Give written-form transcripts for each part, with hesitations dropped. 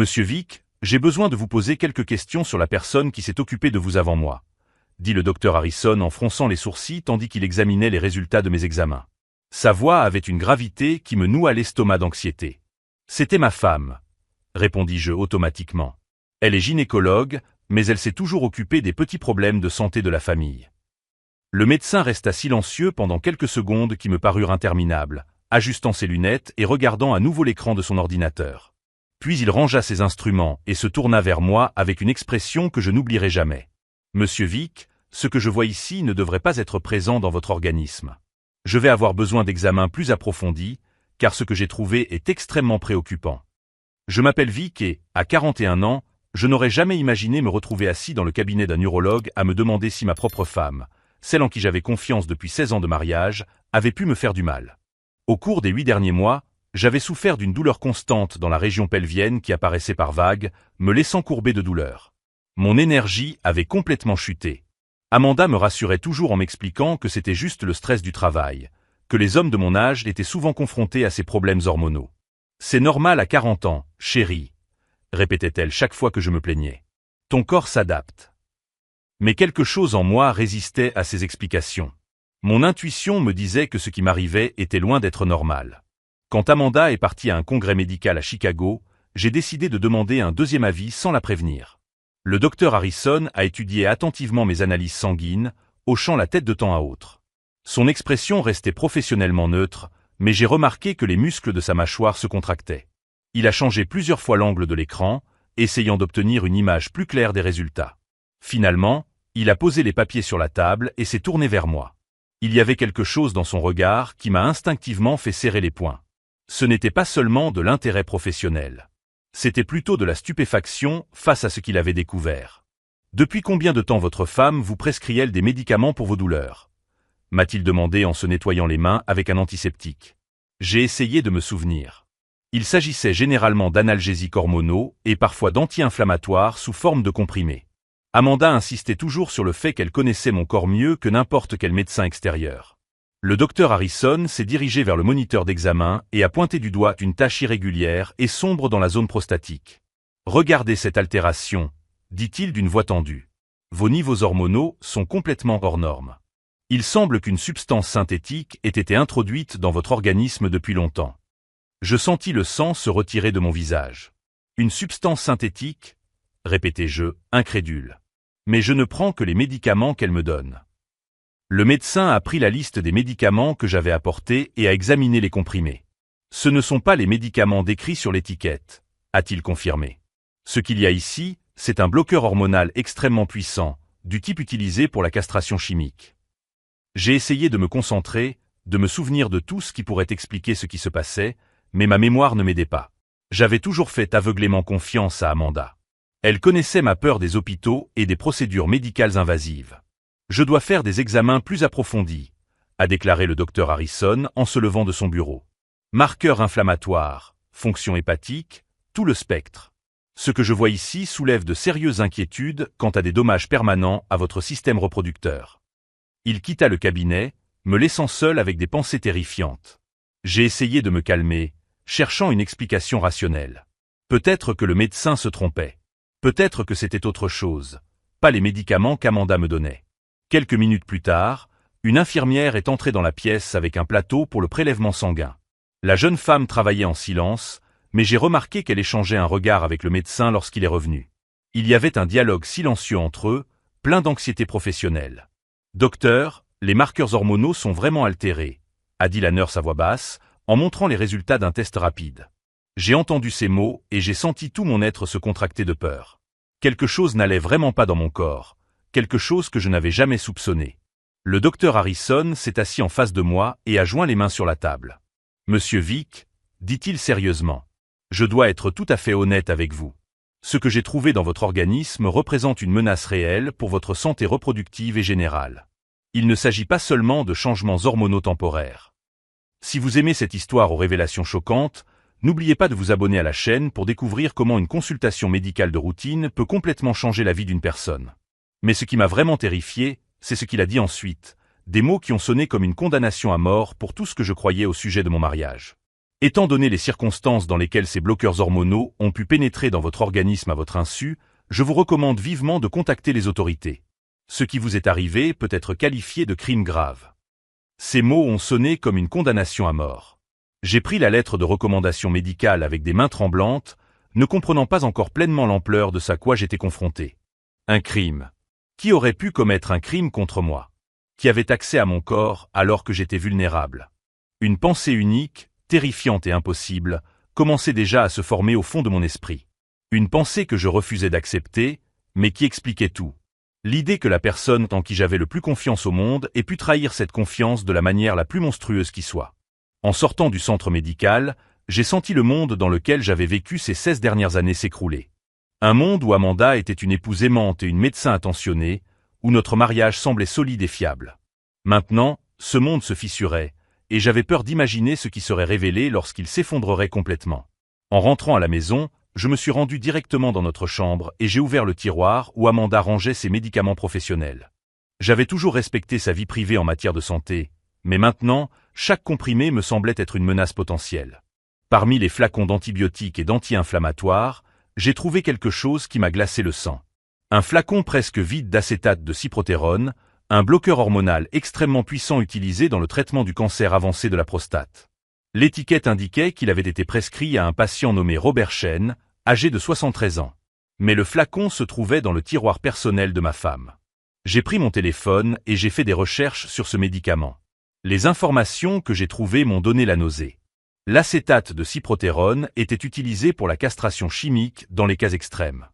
Monsieur Vic, j'ai besoin de vous poser quelques questions sur la personne qui s'est occupée de vous avant moi, dit le docteur Harrison en fronçant les sourcils tandis qu'il examinait les résultats de mes examens. Sa voix avait une gravité qui me noua l'estomac d'anxiété. C'était ma femme, répondis-je automatiquement. Elle est gynécologue, mais elle s'est toujours occupée des petits problèmes de santé de la famille. Le médecin resta silencieux pendant quelques secondes qui me parurent interminables, ajustant ses lunettes et regardant à nouveau l'écran de son ordinateur. Puis il rangea ses instruments et se tourna vers moi avec une expression que je n'oublierai jamais. « Monsieur Vic, ce que je vois ici ne devrait pas être présent dans votre organisme. Je vais avoir besoin d'examens plus approfondis, car ce que j'ai trouvé est extrêmement préoccupant. Je m'appelle Vic et, à 41 ans, je n'aurais jamais imaginé me retrouver assis dans le cabinet d'un urologue à me demander si ma propre femme, celle en qui j'avais confiance depuis 16 ans de mariage, avait pu me faire du mal. Au cours des 8 derniers mois, j'avais souffert d'une douleur constante dans la région pelvienne qui apparaissait par vagues, me laissant courber de douleur. Mon énergie avait complètement chuté. Amanda me rassurait toujours en m'expliquant que c'était juste le stress du travail, que les hommes de mon âge étaient souvent confrontés à ces problèmes hormonaux. « C'est normal à 40 ans, chérie », répétait-elle chaque fois que je me plaignais. « Ton corps s'adapte. » Mais quelque chose en moi résistait à ces explications. Mon intuition me disait que ce qui m'arrivait était loin d'être normal. Quand Amanda est partie à un congrès médical à Chicago, j'ai décidé de demander un deuxième avis sans la prévenir. Le docteur Harrison a étudié attentivement mes analyses sanguines, hochant la tête de temps à autre. Son expression restait professionnellement neutre, mais j'ai remarqué que les muscles de sa mâchoire se contractaient. Il a changé plusieurs fois l'angle de l'écran, essayant d'obtenir une image plus claire des résultats. Finalement, il a posé les papiers sur la table et s'est tourné vers moi. Il y avait quelque chose dans son regard qui m'a instinctivement fait serrer les poings. Ce n'était pas seulement de l'intérêt professionnel. C'était plutôt de la stupéfaction face à ce qu'il avait découvert. « Depuis combien de temps votre femme vous prescrit-elle des médicaments pour vos douleurs ?» m'a-t-il demandé en se nettoyant les mains avec un antiseptique. J'ai essayé de me souvenir. Il s'agissait généralement d'analgésiques hormonaux et parfois d'anti-inflammatoires sous forme de comprimés. Amanda insistait toujours sur le fait qu'elle connaissait mon corps mieux que n'importe quel médecin extérieur. Le docteur Harrison s'est dirigé vers le moniteur d'examen et a pointé du doigt une tache irrégulière et sombre dans la zone prostatique. « Regardez cette altération », dit-il d'une voix tendue. « Vos niveaux hormonaux sont complètement hors normes. Il semble qu'une substance synthétique ait été introduite dans votre organisme depuis longtemps. » Je sentis le sang se retirer de mon visage. « Une substance synthétique ?» répétai-je, incrédule. « Mais je ne prends que les médicaments qu'elle me donne. » Le médecin a pris la liste des médicaments que j'avais apportés et a examiné les comprimés. « Ce ne sont pas les médicaments décrits sur l'étiquette », a-t-il confirmé. « Ce qu'il y a ici, c'est un bloqueur hormonal extrêmement puissant, du type utilisé pour la castration chimique. » J'ai essayé de me concentrer, de me souvenir de tout ce qui pourrait expliquer ce qui se passait, mais ma mémoire ne m'aidait pas. J'avais toujours fait aveuglément confiance à Amanda. Elle connaissait ma peur des hôpitaux et des procédures médicales invasives. « Je dois faire des examens plus approfondis », a déclaré le docteur Harrison en se levant de son bureau. « Marqueurs inflammatoires, fonction hépatique, tout le spectre. Ce que je vois ici soulève de sérieuses inquiétudes quant à des dommages permanents à votre système reproducteur. » Il quitta le cabinet, me laissant seul avec des pensées terrifiantes. J'ai essayé de me calmer, cherchant une explication rationnelle. Peut-être que le médecin se trompait. Peut-être que c'était autre chose, pas les médicaments qu'Amanda me donnait. Quelques minutes plus tard, une infirmière est entrée dans la pièce avec un plateau pour le prélèvement sanguin. La jeune femme travaillait en silence, mais j'ai remarqué qu'elle échangeait un regard avec le médecin lorsqu'il est revenu. Il y avait un dialogue silencieux entre eux, plein d'anxiété professionnelle. « Docteur, les marqueurs hormonaux sont vraiment altérés », a dit la nurse à voix basse, en montrant les résultats d'un test rapide. J'ai entendu ces mots et j'ai senti tout mon être se contracter de peur. Quelque chose n'allait vraiment pas dans mon corps, quelque chose que je n'avais jamais soupçonné. Le docteur Harrison s'est assis en face de moi et a joint les mains sur la table. « Monsieur Vic, » dit-il sérieusement, « je dois être tout à fait honnête avec vous. Ce que j'ai trouvé dans votre organisme représente une menace réelle pour votre santé reproductive et générale. Il ne s'agit pas seulement de changements hormonaux temporaires. Si vous aimez cette histoire aux révélations choquantes, n'oubliez pas de vous abonner à la chaîne pour découvrir comment une consultation médicale de routine peut complètement changer la vie d'une personne. Mais ce qui m'a vraiment terrifié, c'est ce qu'il a dit ensuite, des mots qui ont sonné comme une condamnation à mort pour tout ce que je croyais au sujet de mon mariage. Étant donné les circonstances dans lesquelles ces bloqueurs hormonaux ont pu pénétrer dans votre organisme à votre insu, je vous recommande vivement de contacter les autorités. Ce qui vous est arrivé peut être qualifié de crime grave. » Ces mots ont sonné comme une condamnation à mort. J'ai pris la lettre de recommandation médicale avec des mains tremblantes, ne comprenant pas encore pleinement l'ampleur de ce à quoi j'étais confronté. Un crime. Qui aurait pu commettre un crime contre moi? Qui avait accès à mon corps alors que j'étais vulnérable? Une pensée unique, terrifiante et impossible, commençait déjà à se former au fond de mon esprit. Une pensée que je refusais d'accepter, mais qui expliquait tout. L'idée que la personne en qui j'avais le plus confiance au monde ait pu trahir cette confiance de la manière la plus monstrueuse qui soit. En sortant du centre médical, j'ai senti le monde dans lequel j'avais vécu ces 16 dernières années s'écrouler. Un monde où Amanda était une épouse aimante et une médecin attentionnée, où notre mariage semblait solide et fiable. Maintenant, ce monde se fissurait, et j'avais peur d'imaginer ce qui serait révélé lorsqu'il s'effondrerait complètement. En rentrant à la maison, je me suis rendu directement dans notre chambre et j'ai ouvert le tiroir où Amanda rangeait ses médicaments professionnels. J'avais toujours respecté sa vie privée en matière de santé, mais maintenant, chaque comprimé me semblait être une menace potentielle. Parmi les flacons d'antibiotiques et d'anti-inflammatoires, j'ai trouvé quelque chose qui m'a glacé le sang. Un flacon presque vide d'acétate de cyprotérone, un bloqueur hormonal extrêmement puissant utilisé dans le traitement du cancer avancé de la prostate. L'étiquette indiquait qu'il avait été prescrit à un patient nommé Robert Chen, âgé de 73 ans. Mais le flacon se trouvait dans le tiroir personnel de ma femme. J'ai pris mon téléphone et j'ai fait des recherches sur ce médicament. Les informations que j'ai trouvées m'ont donné la nausée. L'acétate de cyprotérone était utilisé pour la castration chimique dans les cas extrêmes.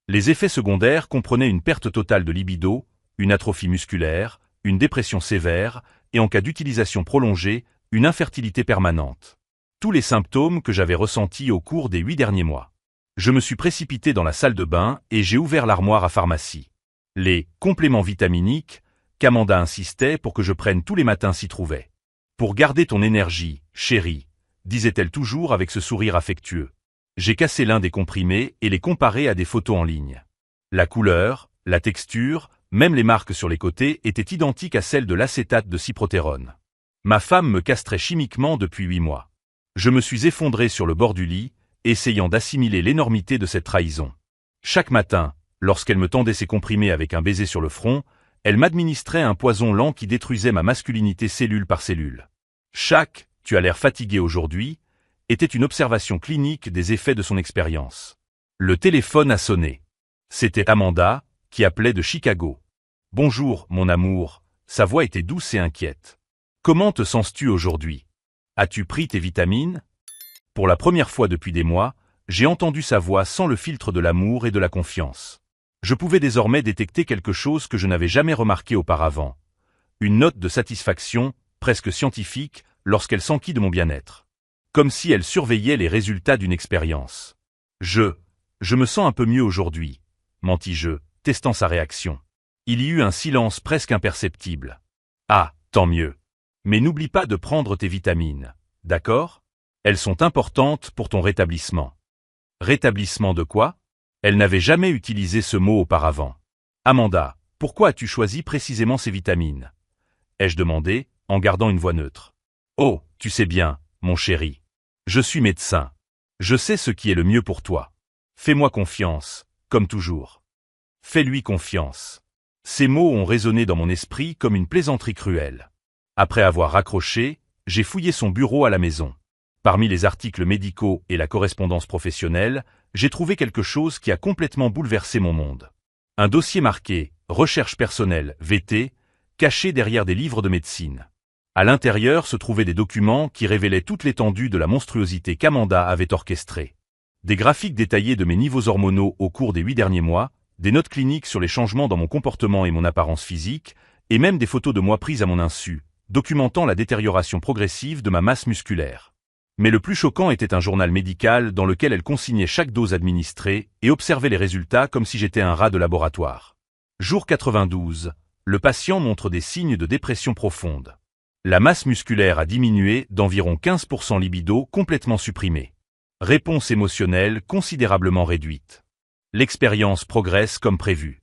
Les effets secondaires comprenaient une perte totale de libido, une atrophie musculaire, une dépression sévère, et en cas d'utilisation prolongée, une infertilité permanente. Tous les symptômes que j'avais ressentis au cours des 8 derniers mois. Je me suis précipité dans la salle de bain et j'ai ouvert l'armoire à pharmacie. Les compléments vitaminiques qu'Amanda insistait pour que je prenne tous les matins s'y trouvaient. Pour garder ton énergie, chérie, disait-elle toujours avec ce sourire affectueux. J'ai cassé l'un des comprimés et les comparé à des photos en ligne. La couleur, la texture, même les marques sur les côtés étaient identiques à celles de l'acétate de cyprotérone. Ma femme me castrait chimiquement depuis 8 mois. Je me suis effondré sur le bord du lit, essayant d'assimiler l'énormité de cette trahison. Chaque matin, lorsqu'elle me tendait ses comprimés avec un baiser sur le front, elle m'administrait un poison lent qui détruisait ma masculinité cellule par cellule. Chaque « tu as l'air fatigué aujourd'hui » était une observation clinique des effets de son expérience. Le téléphone a sonné. C'était Amanda, qui appelait de Chicago. « Bonjour, mon amour », sa voix était douce et inquiète. « Comment te sens-tu aujourd'hui? As-tu pris tes vitamines ?» Pour la première fois depuis des mois, j'ai entendu sa voix sans le filtre de l'amour et de la confiance. Je pouvais désormais détecter quelque chose que je n'avais jamais remarqué auparavant. Une note de satisfaction, presque scientifique, lorsqu'elle s'enquit de mon bien-être. Comme si elle surveillait les résultats d'une expérience. Je me sens un peu mieux aujourd'hui, mentis-je, testant sa réaction. Il y eut un silence presque imperceptible. Ah, tant mieux. Mais n'oublie pas de prendre tes vitamines, d'accord? Elles sont importantes pour ton rétablissement. Rétablissement de quoi? Elle n'avait jamais utilisé ce mot auparavant. Amanda, pourquoi as-tu choisi précisément ces vitamines? Ai-je demandé, en gardant une voix neutre. Oh, tu sais bien, mon chéri. Je suis médecin. Je sais ce qui est le mieux pour toi. Fais-moi confiance, comme toujours. Fais-lui confiance. Ces mots ont résonné dans mon esprit comme une plaisanterie cruelle. Après avoir raccroché, j'ai fouillé son bureau à la maison. Parmi les articles médicaux et la correspondance professionnelle, j'ai trouvé quelque chose qui a complètement bouleversé mon monde. Un dossier marqué « Recherche personnelle, VT », caché derrière des livres de médecine. À l'intérieur se trouvaient des documents qui révélaient toute l'étendue de la monstruosité qu'Amanda avait orchestrée. Des graphiques détaillés de mes niveaux hormonaux au cours des 8 derniers mois, des notes cliniques sur les changements dans mon comportement et mon apparence physique, et même des photos de moi prises à mon insu, documentant la détérioration progressive de ma masse musculaire. Mais le plus choquant était un journal médical dans lequel elle consignait chaque dose administrée et observait les résultats comme si j'étais un rat de laboratoire. Jour 92, le patient montre des signes de dépression profonde. La masse musculaire a diminué d'environ 15%, libido complètement supprimée. Réponse émotionnelle considérablement réduite. L'expérience progresse comme prévu.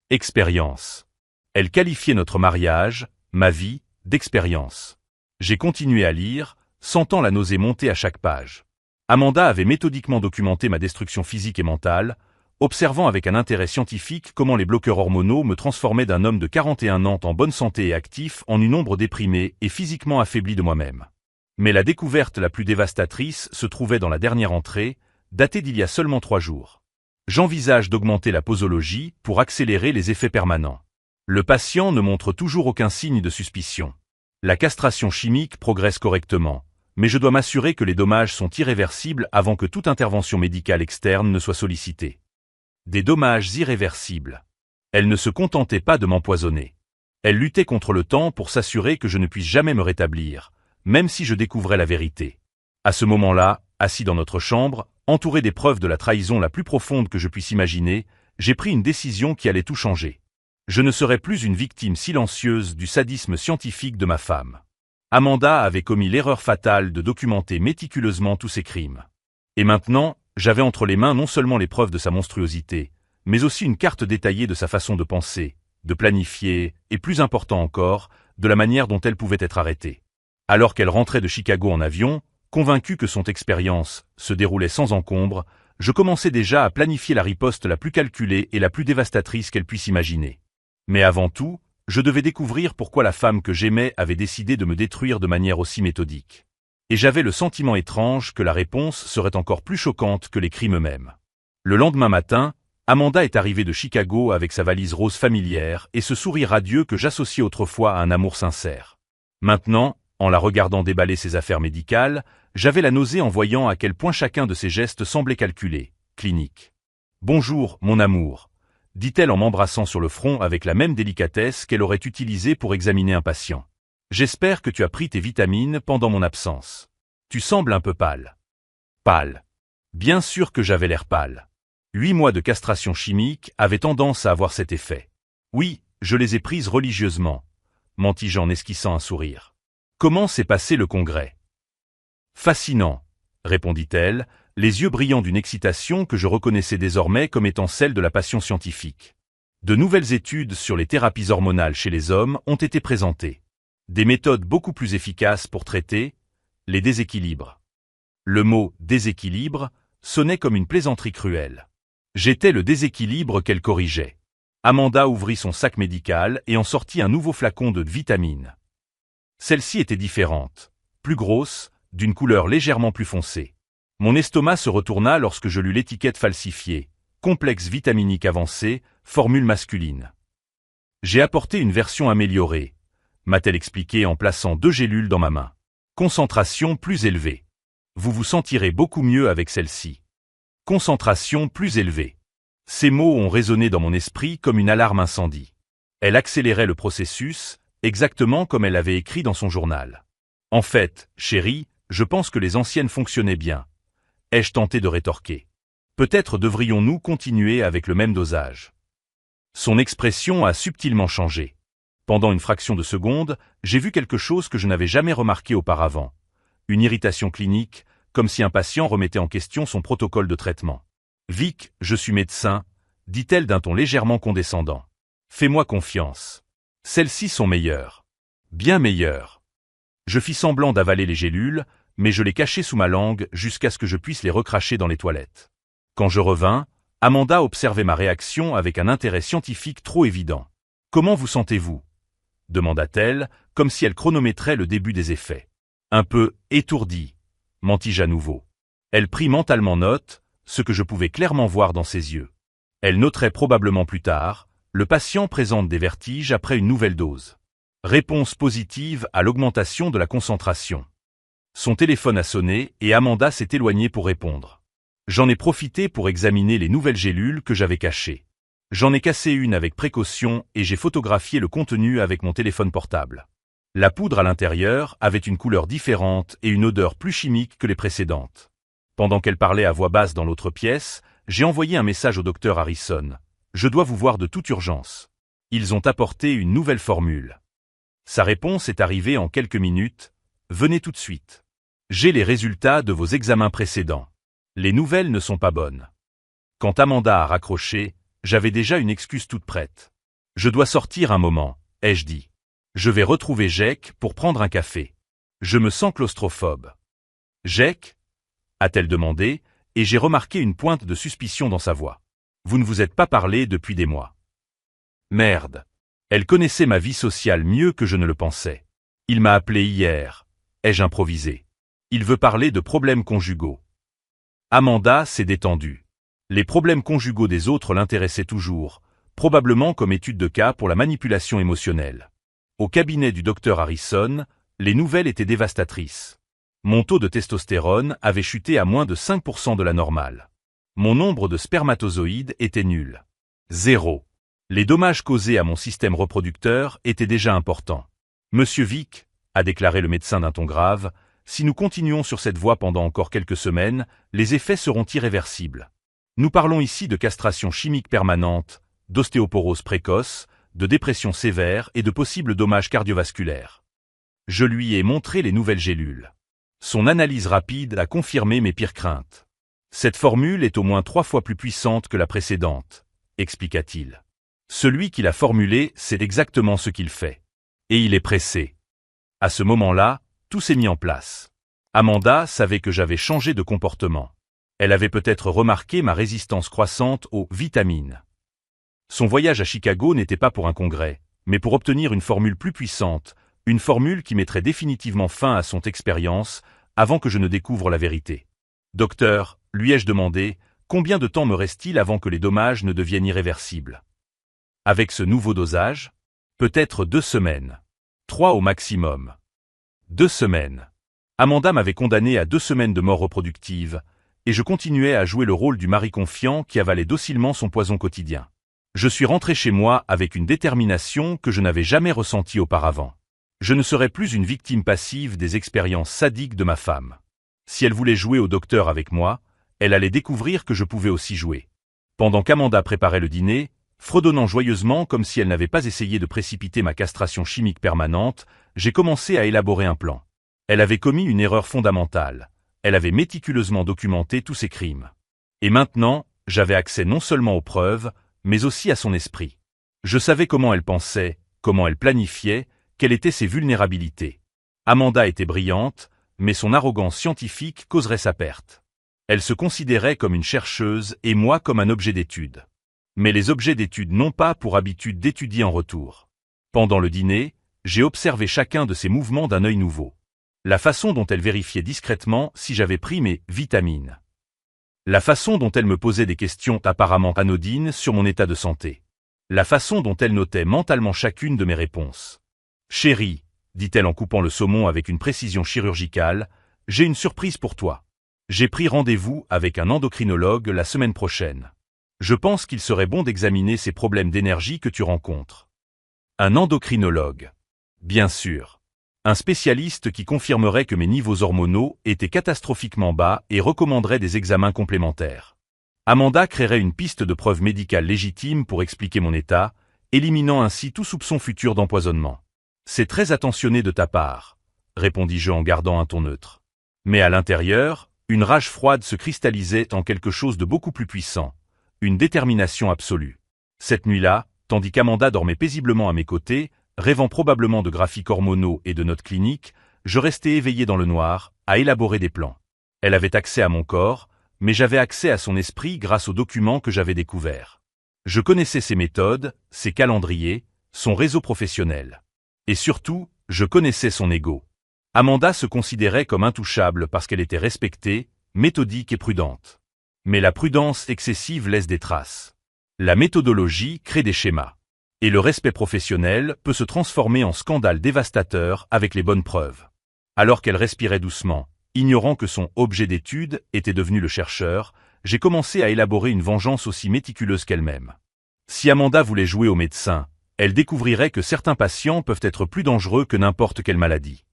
Expérience. Elle qualifiait notre mariage, ma vie, d'expérience. J'ai continué à lire, sentant la nausée monter à chaque page. Amanda avait méthodiquement documenté ma destruction physique et mentale, observant avec un intérêt scientifique comment les bloqueurs hormonaux me transformaient d'un homme de 41 ans en bonne santé et actif en une ombre déprimée et physiquement affaiblie de moi-même. Mais la découverte la plus dévastatrice se trouvait dans la dernière entrée, datée d'il y a seulement 3 jours. J'envisage d'augmenter la posologie pour accélérer les effets permanents. Le patient ne montre toujours aucun signe de suspicion. La castration chimique progresse correctement, mais je dois m'assurer que les dommages sont irréversibles avant que toute intervention médicale externe ne soit sollicitée. Des dommages irréversibles. Elle ne se contentait pas de m'empoisonner. Elle luttait contre le temps pour s'assurer que je ne puisse jamais me rétablir, même si je découvrais la vérité. À ce moment-là, assis dans notre chambre, entouré des preuves de la trahison la plus profonde que je puisse imaginer, j'ai pris une décision qui allait tout changer. Je ne serais plus une victime silencieuse du sadisme scientifique de ma femme. Amanda avait commis l'erreur fatale de documenter méticuleusement tous ses crimes. Et maintenant, j'avais entre les mains non seulement les preuves de sa monstruosité, mais aussi une carte détaillée de sa façon de penser, de planifier, et plus important encore, de la manière dont elle pouvait être arrêtée. Alors qu'elle rentrait de Chicago en avion, convaincue que son expérience se déroulait sans encombre, je commençais déjà à planifier la riposte la plus calculée et la plus dévastatrice qu'elle puisse imaginer. Mais avant tout, je devais découvrir pourquoi la femme que j'aimais avait décidé de me détruire de manière aussi méthodique. Et j'avais le sentiment étrange que la réponse serait encore plus choquante que les crimes eux-mêmes. Le lendemain matin, Amanda est arrivée de Chicago avec sa valise rose familière et ce sourire radieux que j'associais autrefois à un amour sincère. Maintenant, en la regardant déballer ses affaires médicales, j'avais la nausée en voyant à quel point chacun de ses gestes semblait calculé, clinique. « Bonjour, mon amour », dit-elle en m'embrassant sur le front avec la même délicatesse qu'elle aurait utilisée pour examiner un patient. « J'espère que tu as pris tes vitamines pendant mon absence. Tu sembles un peu pâle. » Pâle. Bien sûr que j'avais l'air pâle. 8 mois de castration chimique avaient tendance à avoir cet effet. Oui, je les ai prises religieusement, mentis-je en esquissant un sourire. Comment s'est passé le congrès? Fascinant, répondit-elle, les yeux brillants d'une excitation que je reconnaissais désormais comme étant celle de la passion scientifique. De nouvelles études sur les thérapies hormonales chez les hommes ont été présentées. Des méthodes beaucoup plus efficaces pour traiter les déséquilibres. Le mot « déséquilibre » sonnait comme une plaisanterie cruelle. J'étais le déséquilibre qu'elle corrigeait. Amanda ouvrit son sac médical et en sortit un nouveau flacon de vitamines. Celle-ci était différente, plus grosse, d'une couleur légèrement plus foncée. Mon estomac se retourna lorsque je lus l'étiquette falsifiée, complexe vitaminique avancé, formule masculine. J'ai apporté une version améliorée, m'a-t-elle expliqué en plaçant 2 gélules dans ma main. Concentration plus élevée. Vous vous sentirez beaucoup mieux avec celle-ci. Concentration plus élevée. Ces mots ont résonné dans mon esprit comme une alarme incendie. Elle accélérait le processus, exactement comme elle avait écrit dans son journal. En fait, chérie, je pense que les anciennes fonctionnaient bien. Ai-je tenté de rétorquer. Peut-être devrions-nous continuer avec le même dosage. Son expression a subtilement changé. Pendant une fraction de seconde, j'ai vu quelque chose que je n'avais jamais remarqué auparavant. Une irritation clinique, comme si un patient remettait en question son protocole de traitement. « Vic, je suis médecin », dit-elle d'un ton légèrement condescendant. « Fais-moi confiance. Celles-ci sont meilleures. Bien meilleures. » Je fis semblant d'avaler les gélules, mais je les cachai sous ma langue jusqu'à ce que je puisse les recracher dans les toilettes. Quand je revins, Amanda observait ma réaction avec un intérêt scientifique trop évident. « Comment vous sentez-vous » demanda-t-elle, comme si elle chronométrait le début des effets. Un peu étourdie, mentis-je à nouveau. Elle prit mentalement note, ce que je pouvais clairement voir dans ses yeux. Elle noterait probablement plus tard, le patient présente des vertiges après une nouvelle dose. Réponse positive à l'augmentation de la concentration. Son téléphone a sonné et Amanda s'est éloignée pour répondre. J'en ai profité pour examiner les nouvelles gélules que j'avais cachées. J'en ai cassé une avec précaution et j'ai photographié le contenu avec mon téléphone portable. La poudre à l'intérieur avait une couleur différente et une odeur plus chimique que les précédentes. Pendant qu'elle parlait à voix basse dans l'autre pièce, j'ai envoyé un message au docteur Harrison. « Je dois vous voir de toute urgence. Ils ont apporté une nouvelle formule. » Sa réponse est arrivée en quelques minutes. « Venez tout de suite. J'ai les résultats de vos examens précédents. Les nouvelles ne sont pas bonnes. » Quand Amanda a raccroché, j'avais déjà une excuse toute prête. « Je dois sortir un moment, ai-je dit. Je vais retrouver Jake pour prendre un café. » Je me sens claustrophobe. Jake ? A-t-elle demandé, et j'ai remarqué une pointe de suspicion dans sa voix. Vous ne vous êtes pas parlé depuis des mois. Merde. Elle connaissait ma vie sociale mieux que je ne le pensais. Il m'a appelé hier. Ai-je improvisé? Il veut parler de problèmes conjugaux. Amanda s'est détendue. Les problèmes conjugaux des autres l'intéressaient toujours, probablement comme étude de cas pour la manipulation émotionnelle. Au cabinet du docteur Harrison, les nouvelles étaient dévastatrices. Mon taux de testostérone avait chuté à moins de 5% de la normale. Mon nombre de spermatozoïdes était nul. 0. Les dommages causés à mon système reproducteur étaient déjà importants. Monsieur Vick, a déclaré le médecin d'un ton grave, si nous continuons sur cette voie pendant encore quelques semaines, les effets seront irréversibles. Nous parlons ici de castration chimique permanente, d'ostéoporose précoce, de dépression sévère et de possibles dommages cardiovasculaires. Je lui ai montré les nouvelles gélules. Son analyse rapide a confirmé mes pires craintes. Cette formule est au moins 3 fois plus puissante que la précédente, expliqua-t-il. Celui qui l'a formulée sait exactement ce qu'il fait. Et il est pressé. À ce moment-là, tout s'est mis en place. Amanda savait que j'avais changé de comportement. Elle avait peut-être remarqué ma résistance croissante aux vitamines. Son voyage à Chicago n'était pas pour un congrès, mais pour obtenir une formule plus puissante, une formule qui mettrait définitivement fin à son expérience avant que je ne découvre la vérité. Docteur, lui ai-je demandé, combien de temps me reste-t-il avant que les dommages ne deviennent irréversibles? Avec ce nouveau dosage? Peut-être 2 semaines. 3 au maximum. 2 semaines. Amanda m'avait condamné à 2 semaines de mort reproductive, et je continuais à jouer le rôle du mari confiant qui avalait docilement son poison quotidien. Je suis rentré chez moi avec une détermination que je n'avais jamais ressentie auparavant. Je ne serais plus une victime passive des expériences sadiques de ma femme. Si elle voulait jouer au docteur avec moi, elle allait découvrir que je pouvais aussi jouer. Pendant qu'Amanda préparait le dîner, fredonnant joyeusement comme si elle n'avait pas essayé de précipiter ma castration chimique permanente, j'ai commencé à élaborer un plan. Elle avait commis une erreur fondamentale. Elle avait méticuleusement documenté tous ses crimes. Et maintenant, j'avais accès non seulement aux preuves, mais aussi à son esprit. Je savais comment elle pensait, comment elle planifiait, quelles étaient ses vulnérabilités. Amanda était brillante, mais son arrogance scientifique causerait sa perte. Elle se considérait comme une chercheuse et moi comme un objet d'étude. Mais les objets d'étude n'ont pas pour habitude d'étudier en retour. Pendant le dîner, j'ai observé chacun de ses mouvements d'un œil nouveau. La façon dont elle vérifiait discrètement si j'avais pris mes vitamines. La façon dont elle me posait des questions apparemment anodines sur mon état de santé. La façon dont elle notait mentalement chacune de mes réponses. « Chérie, dit-elle en coupant le saumon avec une précision chirurgicale, j'ai une surprise pour toi. J'ai pris rendez-vous avec un endocrinologue la semaine prochaine. Je pense qu'il serait bon d'examiner ces problèmes d'énergie que tu rencontres. » Un endocrinologue. Bien sûr. Un spécialiste qui confirmerait que mes niveaux hormonaux étaient catastrophiquement bas et recommanderait des examens complémentaires. Amanda créerait une piste de preuve médicale légitime pour expliquer mon état, éliminant ainsi tout soupçon futur d'empoisonnement. C'est très attentionné de ta part, répondis-je en gardant un ton neutre. Mais à l'intérieur, une rage froide se cristallisait en quelque chose de beaucoup plus puissant, une détermination absolue. Cette nuit-là, tandis qu'Amanda dormait paisiblement à mes côtés, rêvant probablement de graphiques hormonaux et de notes cliniques, je restais éveillé dans le noir, à élaborer des plans. Elle avait accès à mon corps, mais j'avais accès à son esprit grâce aux documents que j'avais découverts. Je connaissais ses méthodes, ses calendriers, son réseau professionnel. Et surtout, je connaissais son ego. Amanda se considérait comme intouchable parce qu'elle était respectée, méthodique et prudente. Mais la prudence excessive laisse des traces. La méthodologie crée des schémas. Et le respect professionnel peut se transformer en scandale dévastateur avec les bonnes preuves. Alors qu'elle respirait doucement, ignorant que son objet d'étude était devenu le chercheur, j'ai commencé à élaborer une vengeance aussi méticuleuse qu'elle-même. Si Amanda voulait jouer au médecin, elle découvrirait que certains patients peuvent être plus dangereux que n'importe quelle maladie.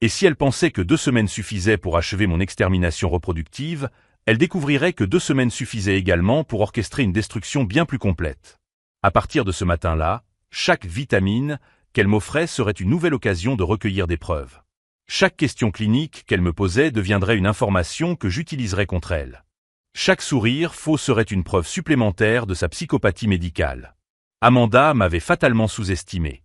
Et si elle pensait que 2 semaines suffisaient pour achever mon extermination reproductive, elle découvrirait que 2 semaines suffisaient également pour orchestrer une destruction bien plus complète. À partir de ce matin-là, chaque vitamine qu'elle m'offrait serait une nouvelle occasion de recueillir des preuves. Chaque question clinique qu'elle me posait deviendrait une information que j'utiliserais contre elle. Chaque sourire faux serait une preuve supplémentaire de sa psychopathie médicale. Amanda m'avait fatalement sous-estimé.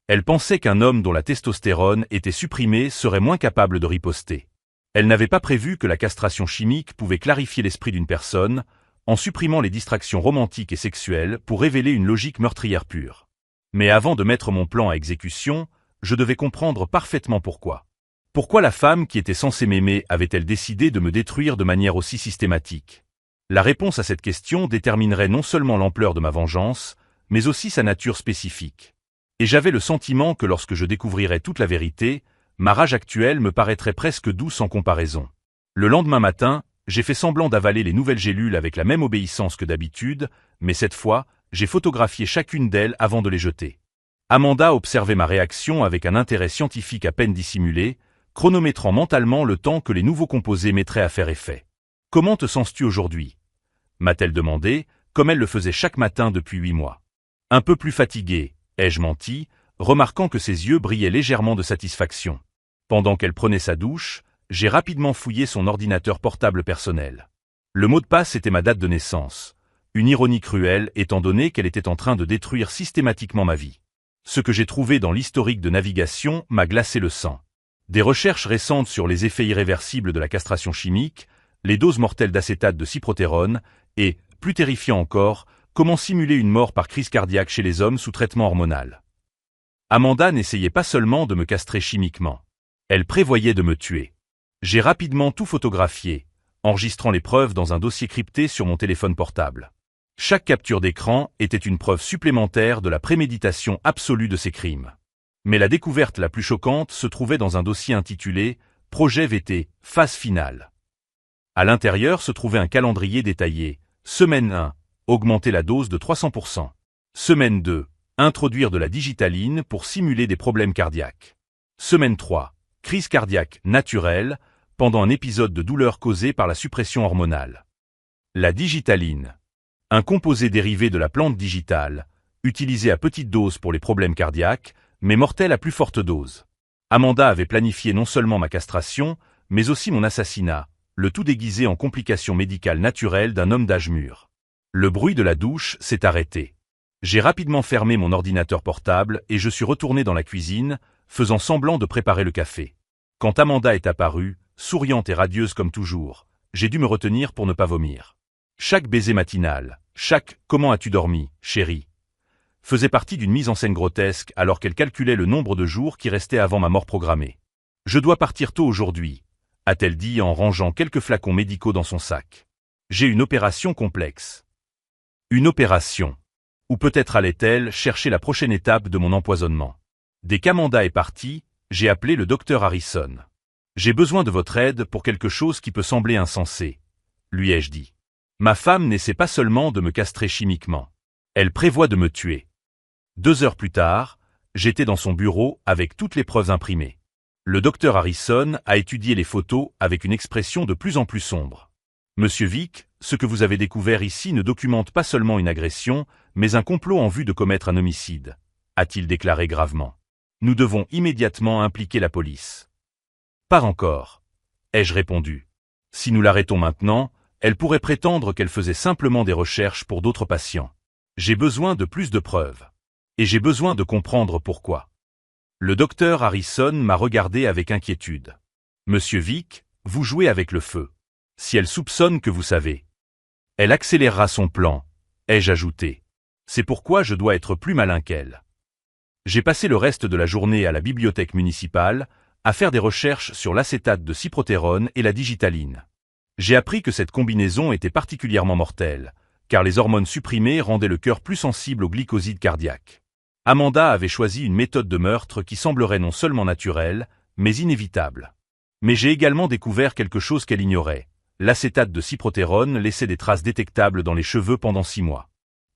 Elle pensait qu'un homme dont la testostérone était supprimée serait moins capable de riposter. Elle n'avait pas prévu que la castration chimique pouvait clarifier l'esprit d'une personne, en supprimant les distractions romantiques et sexuelles pour révéler une logique meurtrière pure. Mais avant de mettre mon plan à exécution, je devais comprendre parfaitement pourquoi. Pourquoi la femme qui était censée m'aimer avait-elle décidé de me détruire de manière aussi systématique? La réponse à cette question déterminerait non seulement l'ampleur de ma vengeance, mais aussi sa nature spécifique. Et j'avais le sentiment que lorsque je découvrirais toute la vérité, ma rage actuelle me paraîtrait presque douce en comparaison. Le lendemain matin, j'ai fait semblant d'avaler les nouvelles gélules avec la même obéissance que d'habitude, mais cette fois, j'ai photographié chacune d'elles avant de les jeter. Amanda observait ma réaction avec un intérêt scientifique à peine dissimulé, chronométrant mentalement le temps que les nouveaux composés mettraient à faire effet. « Comment te sens-tu aujourd'hui » m'a-t-elle demandé, comme elle le faisait chaque matin depuis 8 mois. « Un peu plus fatigué », ai-je menti, remarquant que ses yeux brillaient légèrement de satisfaction. Pendant qu'elle prenait sa douche, j'ai rapidement fouillé son ordinateur portable personnel. Le mot de passe était ma date de naissance, une ironie cruelle étant donné qu'elle était en train de détruire systématiquement ma vie. Ce que j'ai trouvé dans l'historique de navigation m'a glacé le sang. Des recherches récentes sur les effets irréversibles de la castration chimique, les doses mortelles d'acétate de cyprotérone et, plus terrifiant encore, comment simuler une mort par crise cardiaque chez les hommes sous traitement hormonal. Amanda n'essayait pas seulement de me castrer chimiquement. Elle prévoyait de me tuer. J'ai rapidement tout photographié, enregistrant les preuves dans un dossier crypté sur mon téléphone portable. Chaque capture d'écran était une preuve supplémentaire de la préméditation absolue de ces crimes. Mais la découverte la plus choquante se trouvait dans un dossier intitulé « Projet VT, phase finale ». À l'intérieur se trouvait un calendrier détaillé. Semaine 1, augmenter la dose de 300%. Semaine 2, introduire de la digitaline pour simuler des problèmes cardiaques. Semaine 3, crise cardiaque naturelle, pendant un épisode de douleur causé par la suppression hormonale. La digitaline. Un composé dérivé de la plante digitale, utilisé à petite dose pour les problèmes cardiaques, mais mortel à plus forte dose. Amanda avait planifié non seulement ma castration, mais aussi mon assassinat, le tout déguisé en complications médicales naturelles d'un homme d'âge mûr. Le bruit de la douche s'est arrêté. J'ai rapidement fermé mon ordinateur portable et je suis retourné dans la cuisine, faisant semblant de préparer le café. Quand Amanda est apparue, souriante et radieuse comme toujours, j'ai dû me retenir pour ne pas vomir. Chaque baiser matinal, chaque « Comment as-tu dormi, chérie ?» faisait partie d'une mise en scène grotesque alors qu'elle calculait le nombre de jours qui restaient avant ma mort programmée. « Je dois partir tôt aujourd'hui », a-t-elle dit en rangeant quelques flacons médicaux dans son sac. « J'ai une opération complexe. » Une opération. Ou peut-être allait-elle chercher la prochaine étape de mon empoisonnement. Dès qu'Amanda est partie, j'ai appelé le docteur Harrison. « J'ai besoin de votre aide pour quelque chose qui peut sembler insensé, » lui ai-je dit. Ma femme n'essaie pas seulement de me castrer chimiquement. Elle prévoit de me tuer. 2 heures plus tard, j'étais dans son bureau avec toutes les preuves imprimées. Le docteur Harrison a étudié les photos avec une expression de plus en plus sombre. « Monsieur Vick, ce que vous avez découvert ici ne documente pas seulement une agression, mais un complot en vue de commettre un homicide, » a-t-il déclaré gravement. « Nous devons immédiatement impliquer la police. »« Pas encore, » ai-je répondu. « Si nous l'arrêtons maintenant, elle pourrait prétendre qu'elle faisait simplement des recherches pour d'autres patients. J'ai besoin de plus de preuves. Et j'ai besoin de comprendre pourquoi. » Le docteur Harrison m'a regardé avec inquiétude. « Monsieur Vick, vous jouez avec le feu. Si elle soupçonne que vous savez. Elle accélérera son plan, ai-je ajouté. C'est pourquoi je dois être plus malin qu'elle. » J'ai passé le reste de la journée à la bibliothèque municipale, à faire des recherches sur l'acétate de cyprotérone et la digitaline. J'ai appris que cette combinaison était particulièrement mortelle, car les hormones supprimées rendaient le cœur plus sensible au glycoside cardiaque. Amanda avait choisi une méthode de meurtre qui semblerait non seulement naturelle, mais inévitable. Mais j'ai également découvert quelque chose qu'elle ignorait. L'acétate de cyprotérone laissait des traces détectables dans les cheveux pendant 6 mois.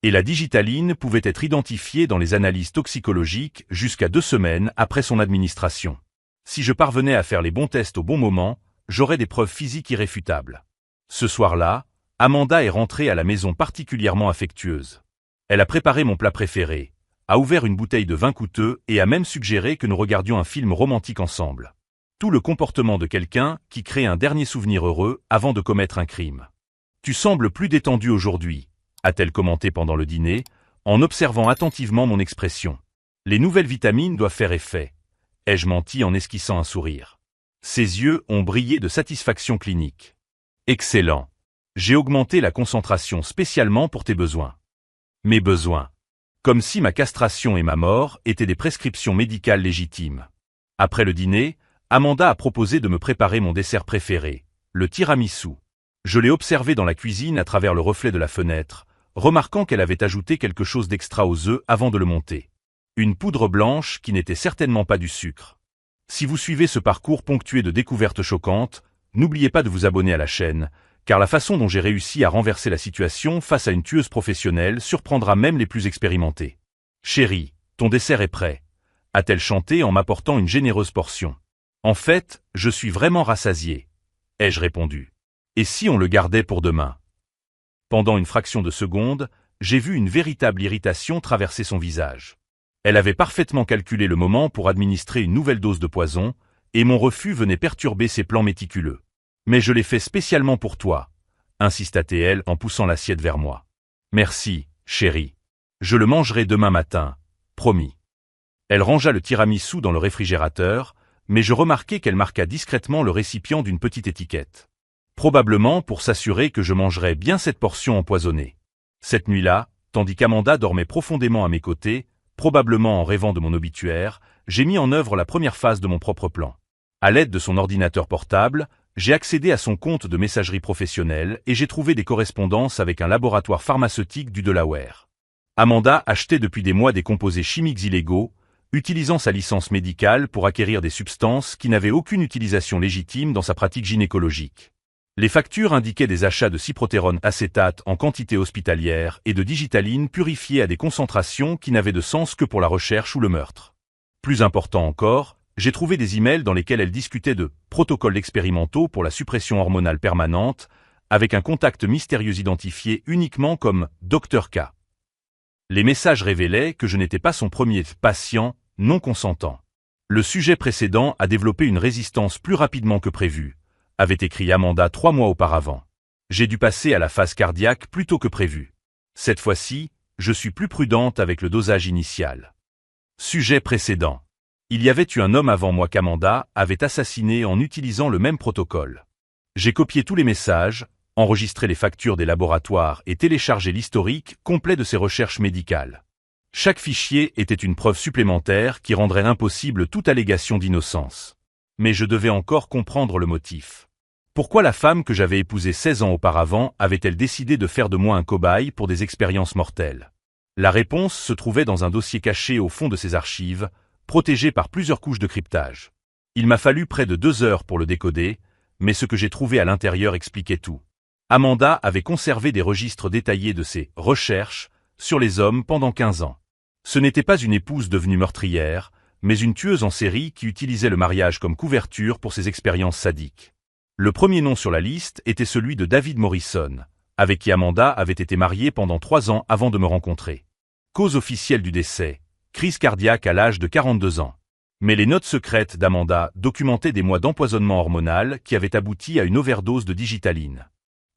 Et la digitaline pouvait être identifiée dans les analyses toxicologiques jusqu'à 2 semaines après son administration. Si je parvenais à faire les bons tests au bon moment, j'aurais des preuves physiques irréfutables. Ce soir-là, Amanda est rentrée à la maison particulièrement affectueuse. Elle a préparé mon plat préféré, a ouvert une bouteille de vin coûteux et a même suggéré que nous regardions un film romantique ensemble. Tout le comportement de quelqu'un qui crée un dernier souvenir heureux avant de commettre un crime. « Tu sembles plus détendu aujourd'hui », a-t-elle commenté pendant le dîner, en observant attentivement mon expression. Les nouvelles vitamines doivent faire effet. Ai-je menti en esquissant un sourire? Ses yeux ont brillé de satisfaction clinique. Excellent. J'ai augmenté la concentration spécialement pour tes besoins. Mes besoins. Comme si ma castration et ma mort étaient des prescriptions médicales légitimes. Après le dîner, Amanda a proposé de me préparer mon dessert préféré, le tiramisu. Je l'ai observé dans la cuisine à travers le reflet de la fenêtre, remarquant qu'elle avait ajouté quelque chose d'extra aux œufs avant de le monter. Une poudre blanche qui n'était certainement pas du sucre. Si vous suivez ce parcours ponctué de découvertes choquantes, n'oubliez pas de vous abonner à la chaîne, car la façon dont j'ai réussi à renverser la situation face à une tueuse professionnelle surprendra même les plus expérimentés. Chérie, ton dessert est prêt, a-t-elle chanté en m'apportant une généreuse portion. En fait, je suis vraiment rassasié, ai-je répondu. Et si on le gardait pour demain? Pendant une fraction de seconde, j'ai vu une véritable irritation traverser son visage. Elle avait parfaitement calculé le moment pour administrer une nouvelle dose de poison, et mon refus venait perturber ses plans méticuleux. Mais je l'ai fait spécialement pour toi, insista-t-elle en poussant l'assiette vers moi. Merci, chérie. Je le mangerai demain matin, promis. Elle rangea le tiramisu dans le réfrigérateur, mais je remarquai qu'elle marqua discrètement le récipient d'une petite étiquette. Probablement pour s'assurer que je mangerais bien cette portion empoisonnée. Cette nuit-là, tandis qu'Amanda dormait profondément à mes côtés, probablement en rêvant de mon obituaire, j'ai mis en œuvre la première phase de mon propre plan. À l'aide de son ordinateur portable, j'ai accédé à son compte de messagerie professionnelle et j'ai trouvé des correspondances avec un laboratoire pharmaceutique du Delaware. Amanda achetait depuis des mois des composés chimiques illégaux, utilisant sa licence médicale pour acquérir des substances qui n'avaient aucune utilisation légitime dans sa pratique gynécologique. Les factures indiquaient des achats de cyprotérone acétate en quantité hospitalière et de digitaline purifiée à des concentrations qui n'avaient de sens que pour la recherche ou le meurtre. Plus important encore, j'ai trouvé des emails dans lesquels elle discutait de protocoles expérimentaux pour la suppression hormonale permanente, avec un contact mystérieux identifié uniquement comme Dr K. Les messages révélaient que je n'étais pas son premier patient non consentant. Le sujet précédent a développé une résistance plus rapidement que prévu, avait écrit Amanda 3 mois auparavant. J'ai dû passer à la phase cardiaque plus tôt que prévu. Cette fois-ci, je suis plus prudente avec le dosage initial. Sujet précédent. Il y avait eu un homme avant moi qu'Amanda avait assassiné en utilisant le même protocole. J'ai copié tous les messages, enregistré les factures des laboratoires et téléchargé l'historique complet de ses recherches médicales. Chaque fichier était une preuve supplémentaire qui rendrait impossible toute allégation d'innocence. Mais je devais encore comprendre le motif. Pourquoi la femme que j'avais épousée 16 ans auparavant avait-elle décidé de faire de moi un cobaye pour des expériences mortelles? La réponse se trouvait dans un dossier caché au fond de ses archives, protégé par plusieurs couches de cryptage. Il m'a fallu près de 2 heures pour le décoder, mais ce que j'ai trouvé à l'intérieur expliquait tout. Amanda avait conservé des registres détaillés de ses recherches sur les hommes pendant 15 ans. Ce n'était pas une épouse devenue meurtrière, mais une tueuse en série qui utilisait le mariage comme couverture pour ses expériences sadiques. Le premier nom sur la liste était celui de David Morrison, avec qui Amanda avait été mariée pendant 3 ans avant de me rencontrer. Cause officielle du décès, crise cardiaque à l'âge de 42 ans. Mais les notes secrètes d'Amanda documentaient des mois d'empoisonnement hormonal qui avaient abouti à une overdose de digitaline.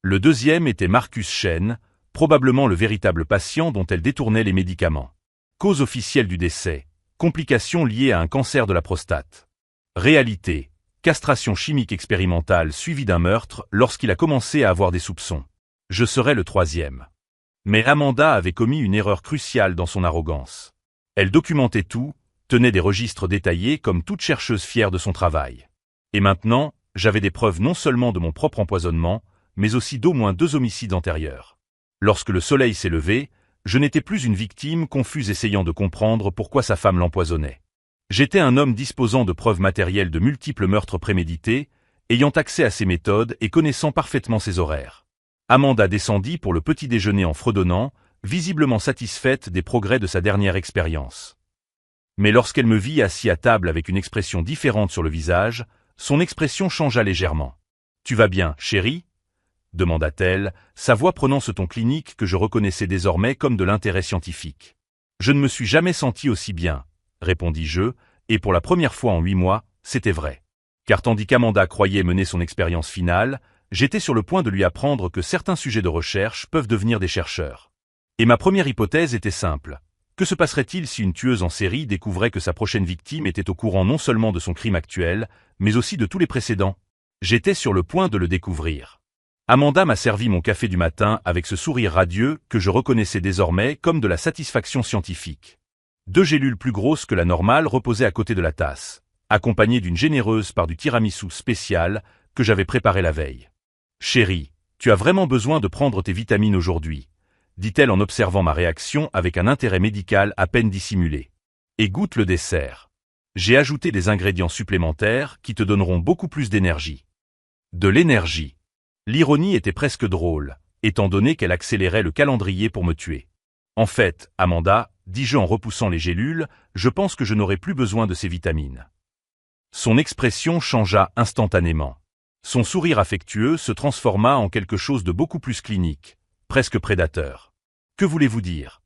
Le deuxième était Marcus Chen, probablement le véritable patient dont elle détournait les médicaments. Cause officielle du décès, complications liées à un cancer de la prostate. Réalité, castration chimique expérimentale suivie d'un meurtre lorsqu'il a commencé à avoir des soupçons. Je serais le troisième. Mais Amanda avait commis une erreur cruciale dans son arrogance. Elle documentait tout, tenait des registres détaillés comme toute chercheuse fière de son travail. Et maintenant, j'avais des preuves non seulement de mon propre empoisonnement, mais aussi d'au moins 2 homicides antérieurs. Lorsque le soleil s'est levé, je n'étais plus une victime confuse essayant de comprendre pourquoi sa femme l'empoisonnait. J'étais un homme disposant de preuves matérielles de multiples meurtres prémédités, ayant accès à ses méthodes et connaissant parfaitement ses horaires. Amanda descendit pour le petit déjeuner en fredonnant, visiblement satisfaite des progrès de sa dernière expérience. Mais lorsqu'elle me vit assis à table avec une expression différente sur le visage, son expression changea légèrement. « Tu vas bien, chérie ?» demanda-t-elle, sa voix prenant ce ton clinique que je reconnaissais désormais comme de l'intérêt scientifique. « Je ne me suis jamais senti aussi bien, » répondis-je, et pour la première fois en 8 mois, c'était vrai. Car tandis qu'Amanda croyait mener son expérience finale, j'étais sur le point de lui apprendre que certains sujets de recherche peuvent devenir des chercheurs. Et ma première hypothèse était simple. Que se passerait-il si une tueuse en série découvrait que sa prochaine victime était au courant non seulement de son crime actuel, mais aussi de tous les précédents? J'étais sur le point de le découvrir. Amanda m'a servi mon café du matin avec ce sourire radieux que je reconnaissais désormais comme de la satisfaction scientifique. 2 gélules plus grosses que la normale reposaient à côté de la tasse, accompagnées d'une généreuse part du tiramisu spécial que j'avais préparé la veille. « Chérie, tu as vraiment besoin de prendre tes vitamines aujourd'hui », dit-elle en observant ma réaction avec un intérêt médical à peine dissimulé. « Et goûte le dessert. J'ai ajouté des ingrédients supplémentaires qui te donneront beaucoup plus d'énergie. » De l'énergie. L'ironie était presque drôle, étant donné qu'elle accélérait le calendrier pour me tuer. « En fait, Amanda, dis-je en repoussant les gélules, je pense que je n'aurai plus besoin de ces vitamines. » Son expression changea instantanément. Son sourire affectueux se transforma en quelque chose de beaucoup plus clinique, presque prédateur. « Que voulez-vous dire ?»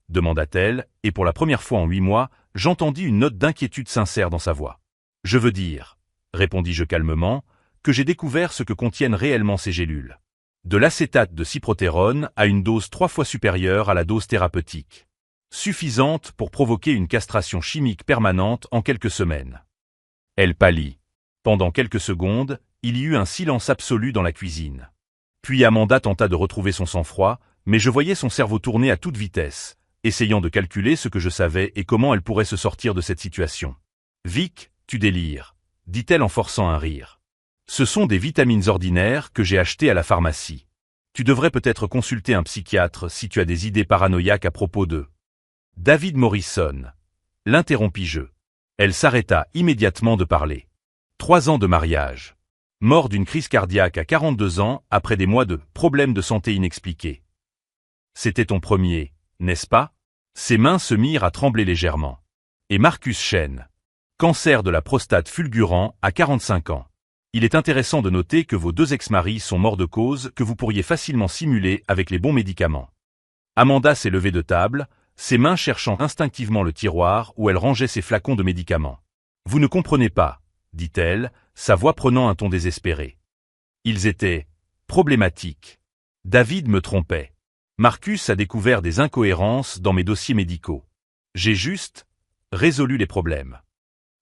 demanda-t-elle, et pour la première fois en 8 mois, j'entendis une note d'inquiétude sincère dans sa voix. « Je veux dire, » répondis-je calmement, que j'ai découvert ce que contiennent réellement ces gélules. De l'acétate de cyprotérone à une dose 3 fois supérieure à la dose thérapeutique. Suffisante pour provoquer une castration chimique permanente en quelques semaines. Elle pâlit. Pendant quelques secondes, il y eut un silence absolu dans la cuisine. Puis Amanda tenta de retrouver son sang-froid, mais je voyais son cerveau tourner à toute vitesse, essayant de calculer ce que je savais et comment elle pourrait se sortir de cette situation. « Vic, tu délires, » dit-elle en forçant un rire. « Ce sont des vitamines ordinaires que j'ai achetées à la pharmacie. Tu devrais peut-être consulter un psychiatre si tu as des idées paranoïaques à propos d'eux. » David Morrison. L'interrompis-je. Elle s'arrêta immédiatement de parler. 3 ans de mariage. Mort d'une crise cardiaque à 42 ans après des mois de problèmes de santé inexpliqués. C'était ton premier, n'est-ce pas? Ses mains se mirent à trembler légèrement. Et Marcus Chen. Cancer de la prostate fulgurant à 45 ans. Il est intéressant de noter que vos 2 ex-maris sont morts de causes que vous pourriez facilement simuler avec les bons médicaments. Amanda s'est levée de table, ses mains cherchant instinctivement le tiroir où elle rangeait ses flacons de médicaments. « Vous ne comprenez pas, » dit-elle, sa voix prenant un ton désespéré. Ils étaient problématiques. David me trompait. Marcus a découvert des incohérences dans mes dossiers médicaux. J'ai juste résolu les problèmes.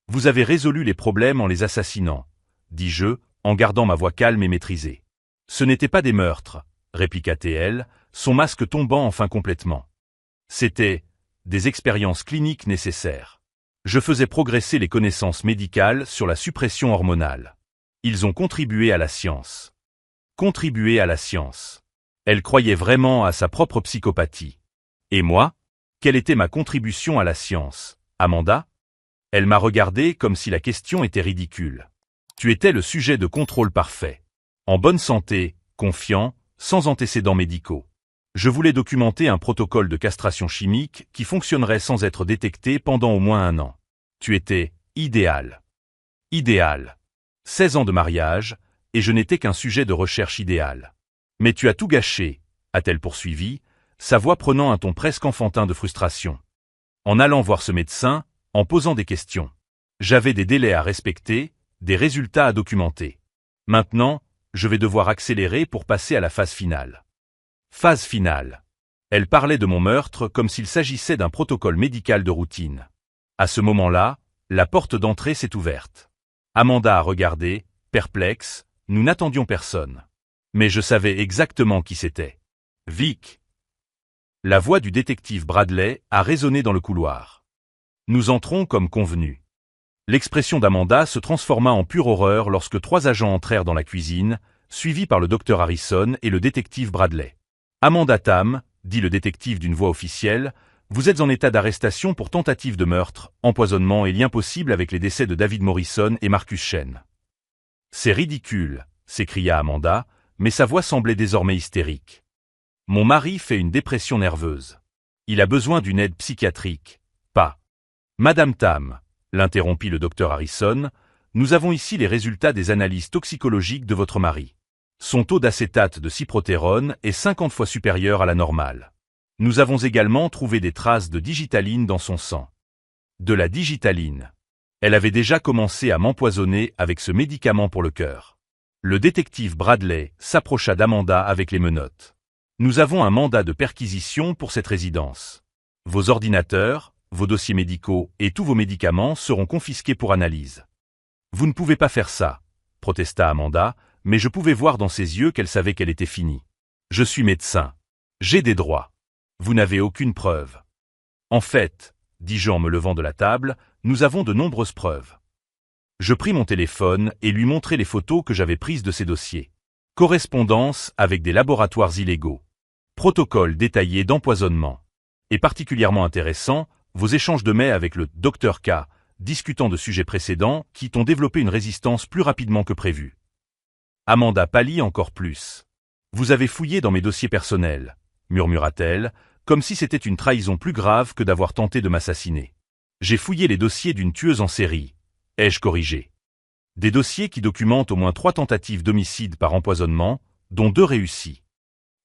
Vous avez résolu les problèmes en les assassinant, dis-je, en gardant ma voix calme et maîtrisée. Ce n'étaient pas des meurtres, répliqua-t-elle, son masque tombant enfin complètement. C'était des expériences cliniques nécessaires. Je faisais progresser les connaissances médicales sur la suppression hormonale. Ils ont contribué à la science. Contribué à la science. Elle croyait vraiment à sa propre psychopathie. Et moi? Quelle était ma contribution à la science, Amanda? Elle m'a regardé comme si la question était ridicule. Tu étais le sujet de contrôle parfait. En bonne santé, confiant, sans antécédents médicaux. Je voulais documenter un protocole de castration chimique qui fonctionnerait sans être détecté pendant au moins 1 an. Tu étais idéal. Idéal. 16 ans de mariage, et je n'étais qu'un sujet de recherche idéal. Mais tu as tout gâché, a-t-elle poursuivi, sa voix prenant un ton presque enfantin de frustration. En allant voir ce médecin, en posant des questions. J'avais des délais à respecter, des résultats à documenter. Maintenant, je vais devoir accélérer pour passer à la phase finale. Phase finale. Elle parlait de mon meurtre comme s'il s'agissait d'un protocole médical de routine. À ce moment-là, la porte d'entrée s'est ouverte. Amanda a regardé, perplexe, nous n'attendions personne. Mais je savais exactement qui c'était. Vic. La voix du détective Bradley a résonné dans le couloir. Nous entrons comme convenu. L'expression d'Amanda se transforma en pure horreur lorsque 3 agents entrèrent dans la cuisine, suivis par le docteur Harrison et le détective Bradley. Amanda Tam, dit le détective d'une voix officielle, vous êtes en état d'arrestation pour tentative de meurtre, empoisonnement et lien possible avec les décès de David Morrison et Marcus Chen. C'est ridicule, s'écria Amanda, mais sa voix semblait désormais hystérique. Mon mari fait une dépression nerveuse. Il a besoin d'une aide psychiatrique. Pas. Madame Tam, l'interrompit le docteur Harrison, nous avons ici les résultats des analyses toxicologiques de votre mari. Son taux d'acétate de cyprotérone est 50 fois supérieur à la normale. Nous avons également trouvé des traces de digitaline dans son sang. De la digitaline. Elle avait déjà commencé à m'empoisonner avec ce médicament pour le cœur. Le détective Bradley s'approcha d'Amanda avec les menottes. Nous avons un mandat de perquisition pour cette résidence. Vos ordinateurs, vos dossiers médicaux et tous vos médicaments seront confisqués pour analyse. Vous ne pouvez pas faire ça, protesta Amanda, mais je pouvais voir dans ses yeux qu'elle savait qu'elle était finie. Je suis médecin. J'ai des droits. Vous n'avez aucune preuve. En fait, dis-je en me levant de la table, nous avons de nombreuses preuves. Je pris mon téléphone et lui montrai les photos que j'avais prises de ses dossiers. Correspondance avec des laboratoires illégaux. Protocole détaillé d'empoisonnement. Et particulièrement intéressant, vos échanges de mails avec le Dr K, discutant de sujets précédents qui t'ont développé une résistance plus rapidement que prévu. Amanda pâlit encore plus. Vous avez fouillé dans mes dossiers personnels, murmura-t-elle, comme si c'était une trahison plus grave que d'avoir tenté de m'assassiner. J'ai fouillé les dossiers d'une tueuse en série, ai-je corrigé. Des dossiers qui documentent au moins 3 tentatives d'homicide par empoisonnement, dont 2 réussies.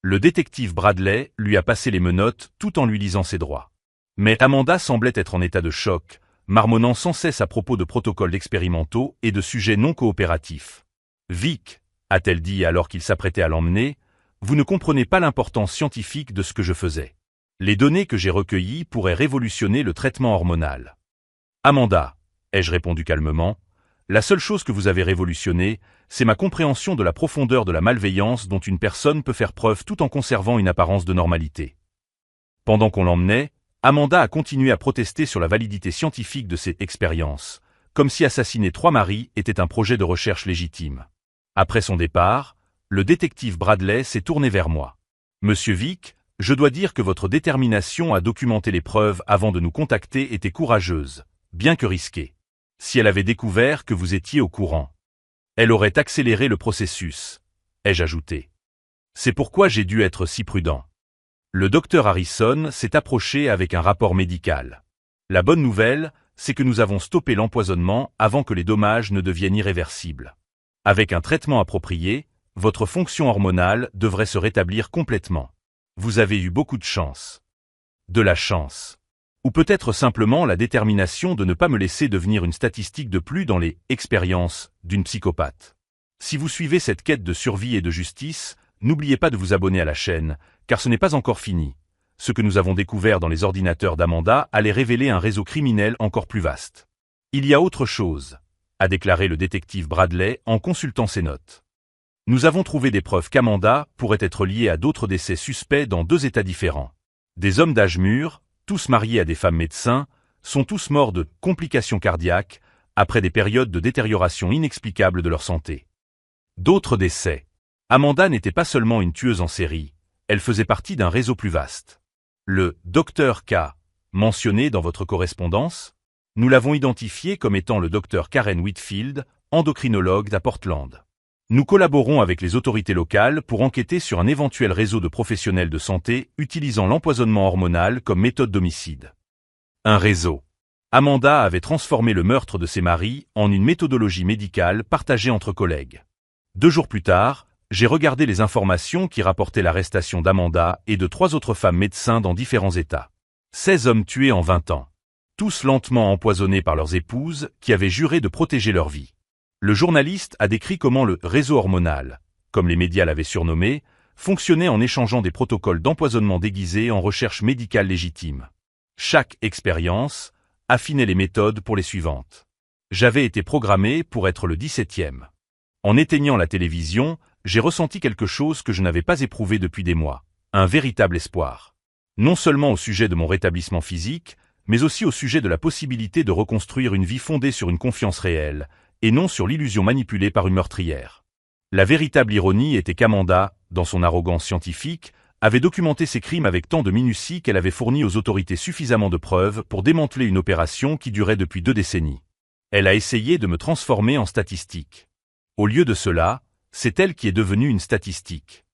Le détective Bradley lui a passé les menottes tout en lui lisant ses droits. Mais Amanda semblait être en état de choc, marmonnant sans cesse à propos de protocoles expérimentaux et de sujets non coopératifs. « Vic, a-t-elle dit alors qu'il s'apprêtait à l'emmener, vous ne comprenez pas l'importance scientifique de ce que je faisais. Les données que j'ai recueillies pourraient révolutionner le traitement hormonal. » Amanda, ai-je répondu calmement, la seule chose que vous avez révolutionnée, c'est ma compréhension de la profondeur de la malveillance dont une personne peut faire preuve tout en conservant une apparence de normalité. Pendant qu'on l'emmenait, Amanda a continué à protester sur la validité scientifique de ces expériences, comme si assassiner 3 maris était un projet de recherche légitime. Après son départ, le détective Bradley s'est tourné vers moi. « Monsieur Vic, je dois dire que votre détermination à documenter les preuves avant de nous contacter était courageuse, bien que risquée. Si elle avait découvert que vous étiez au courant, elle aurait accéléré le processus, ai-je ajouté. C'est pourquoi j'ai dû être si prudent. » Le docteur Harrison s'est approché avec un rapport médical. La bonne nouvelle, c'est que nous avons stoppé l'empoisonnement avant que les dommages ne deviennent irréversibles. Avec un traitement approprié, votre fonction hormonale devrait se rétablir complètement. Vous avez eu beaucoup de chance. De la chance. Ou peut-être simplement la détermination de ne pas me laisser devenir une statistique de plus dans les expériences d'une psychopathe. Si vous suivez cette quête de survie et de justice, n'oubliez pas de vous abonner à la chaîne, car ce n'est pas encore fini. Ce que nous avons découvert dans les ordinateurs d'Amanda allait révéler un réseau criminel encore plus vaste. Il y a autre chose, a déclaré le détective Bradley en consultant ses notes. Nous avons trouvé des preuves qu'Amanda pourrait être liée à d'autres décès suspects dans 2 États différents. Des hommes d'âge mûr, tous mariés à des femmes médecins, sont tous morts de complications cardiaques après des périodes de détérioration inexplicable de leur santé. D'autres décès. Amanda n'était pas seulement une tueuse en série, elle faisait partie d'un réseau plus vaste. Le Dr K, mentionné dans votre correspondance, nous l'avons identifié comme étant le Dr Karen Whitfield, endocrinologue à Portland. Nous collaborons avec les autorités locales pour enquêter sur un éventuel réseau de professionnels de santé utilisant l'empoisonnement hormonal comme méthode d'homicide. Un réseau. Amanda avait transformé le meurtre de ses maris en une méthodologie médicale partagée entre collègues. 2 jours plus tard, j'ai regardé les informations qui rapportaient l'arrestation d'Amanda et de 3 autres femmes médecins dans différents États. 16 hommes tués en 20 ans. Tous lentement empoisonnés par leurs épouses qui avaient juré de protéger leur vie. Le journaliste a décrit comment le réseau hormonal, comme les médias l'avaient surnommé, fonctionnait en échangeant des protocoles d'empoisonnement déguisés en recherche médicale légitime. Chaque expérience affinait les méthodes pour les suivantes. J'avais été programmé pour être le 17e. En éteignant la télévision, j'ai ressenti quelque chose que je n'avais pas éprouvé depuis des mois, un véritable espoir. Non seulement au sujet de mon rétablissement physique, mais aussi au sujet de la possibilité de reconstruire une vie fondée sur une confiance réelle, et non sur l'illusion manipulée par une meurtrière. La véritable ironie était qu'Amanda, dans son arrogance scientifique, avait documenté ses crimes avec tant de minutie qu'elle avait fourni aux autorités suffisamment de preuves pour démanteler une opération qui durait depuis 2 décennies. Elle a essayé de me transformer en statistique. Au lieu de cela, c'est elle qui est devenue une statistique.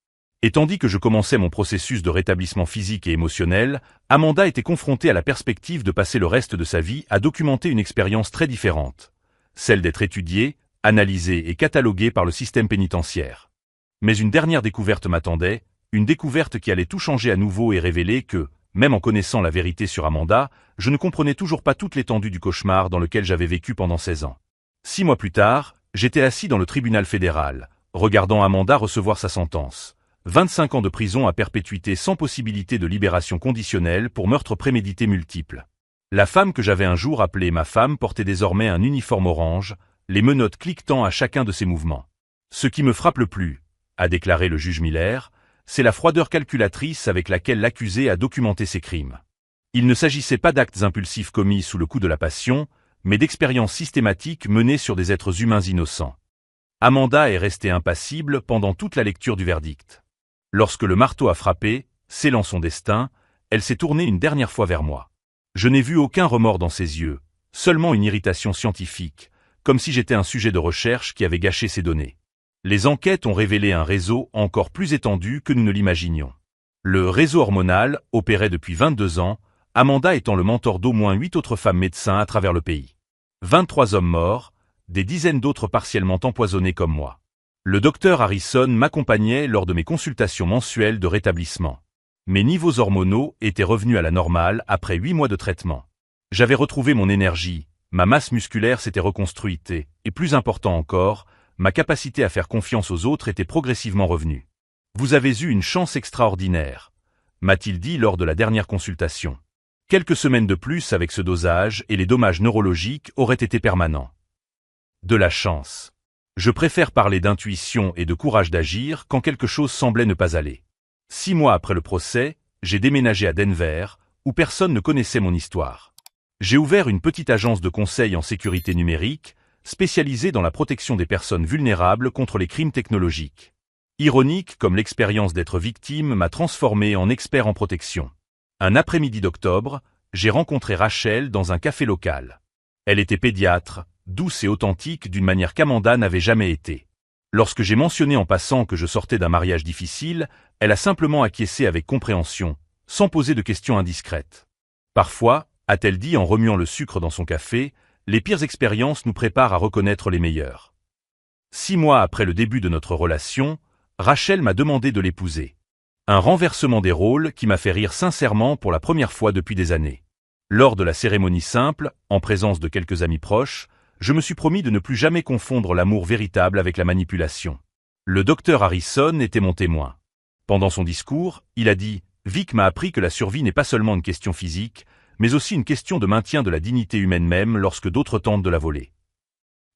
Et tandis que je commençais mon processus de rétablissement physique et émotionnel, Amanda était confrontée à la perspective de passer le reste de sa vie à documenter une expérience très différente. Celle d'être étudiée, analysée et cataloguée par le système pénitentiaire. Mais une dernière découverte m'attendait, une découverte qui allait tout changer à nouveau et révéler que, même en connaissant la vérité sur Amanda, je ne comprenais toujours pas toute l'étendue du cauchemar dans lequel j'avais vécu pendant 16 ans. 6 mois plus tard, j'étais assis dans le tribunal fédéral, regardant Amanda recevoir sa sentence, 25 ans de prison à perpétuité sans possibilité de libération conditionnelle pour meurtre prémédité multiple. La femme que j'avais un jour appelée ma femme portait désormais un uniforme orange, les menottes cliquetant à chacun de ses mouvements. Ce qui me frappe le plus, a déclaré le juge Miller, c'est la froideur calculatrice avec laquelle l'accusé a documenté ses crimes. Il ne s'agissait pas d'actes impulsifs commis sous le coup de la passion, mais d'expériences systématiques menées sur des êtres humains innocents. Amanda est restée impassible pendant toute la lecture du verdict. Lorsque le marteau a frappé, scellant son destin, elle s'est tournée une dernière fois vers moi. Je n'ai vu aucun remords dans ses yeux, seulement une irritation scientifique, comme si j'étais un sujet de recherche qui avait gâché ses données. Les enquêtes ont révélé un réseau encore plus étendu que nous ne l'imaginions. Le réseau hormonal opérait depuis 22 ans, Amanda étant le mentor d'au moins 8 autres femmes médecins à travers le pays. 23 hommes morts, des dizaines d'autres partiellement empoisonnés comme moi. Le docteur Harrison m'accompagnait lors de mes consultations mensuelles de rétablissement. Mes niveaux hormonaux étaient revenus à la normale après 8 mois de traitement. J'avais retrouvé mon énergie, ma masse musculaire s'était reconstruite et plus important encore, ma capacité à faire confiance aux autres était progressivement revenue. Vous avez eu une chance extraordinaire, m'a-t-il dit lors de la dernière consultation. Quelques semaines de plus avec ce dosage et les dommages neurologiques auraient été permanents. De la chance. Je préfère parler d'intuition et de courage d'agir quand quelque chose semblait ne pas aller. 6 mois après le procès, j'ai déménagé à Denver, où personne ne connaissait mon histoire. J'ai ouvert une petite agence de conseil en sécurité numérique, spécialisée dans la protection des personnes vulnérables contre les crimes technologiques. Ironique comme l'expérience d'être victime m'a transformé en expert en protection. Un après-midi d'octobre, j'ai rencontré Rachel dans un café local. Elle était pédiatre, douce et authentique d'une manière qu'Amanda n'avait jamais été. Lorsque j'ai mentionné en passant que je sortais d'un mariage difficile, elle a simplement acquiescé avec compréhension, sans poser de questions indiscrètes. Parfois, a-t-elle dit en remuant le sucre dans son café, les pires expériences nous préparent à reconnaître les meilleures. 6 mois après le début de notre relation, Rachel m'a demandé de l'épouser. Un renversement des rôles qui m'a fait rire sincèrement pour la première fois depuis des années. Lors de la cérémonie simple, en présence de quelques amis proches, je me suis promis de ne plus jamais confondre l'amour véritable avec la manipulation. Le docteur Harrison était mon témoin. Pendant son discours, il a dit « Vic m'a appris que la survie n'est pas seulement une question physique, mais aussi une question de maintien de la dignité humaine même lorsque d'autres tentent de la voler. »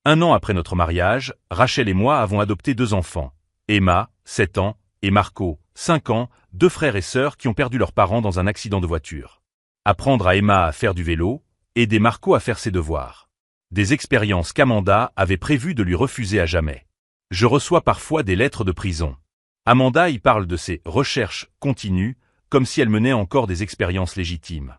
1 an après notre mariage, Rachel et moi avons adopté 2 enfants. Emma, 7 ans, et Marco, 5 ans, 2 frères et sœurs qui ont perdu leurs parents dans un accident de voiture. Apprendre à Emma à faire du vélo, aider Marco à faire ses devoirs. Des expériences qu'Amanda avait prévu de lui refuser à jamais. Je reçois parfois des lettres de prison. Amanda y parle de ses recherches continues, comme si elle menait encore des expériences légitimes.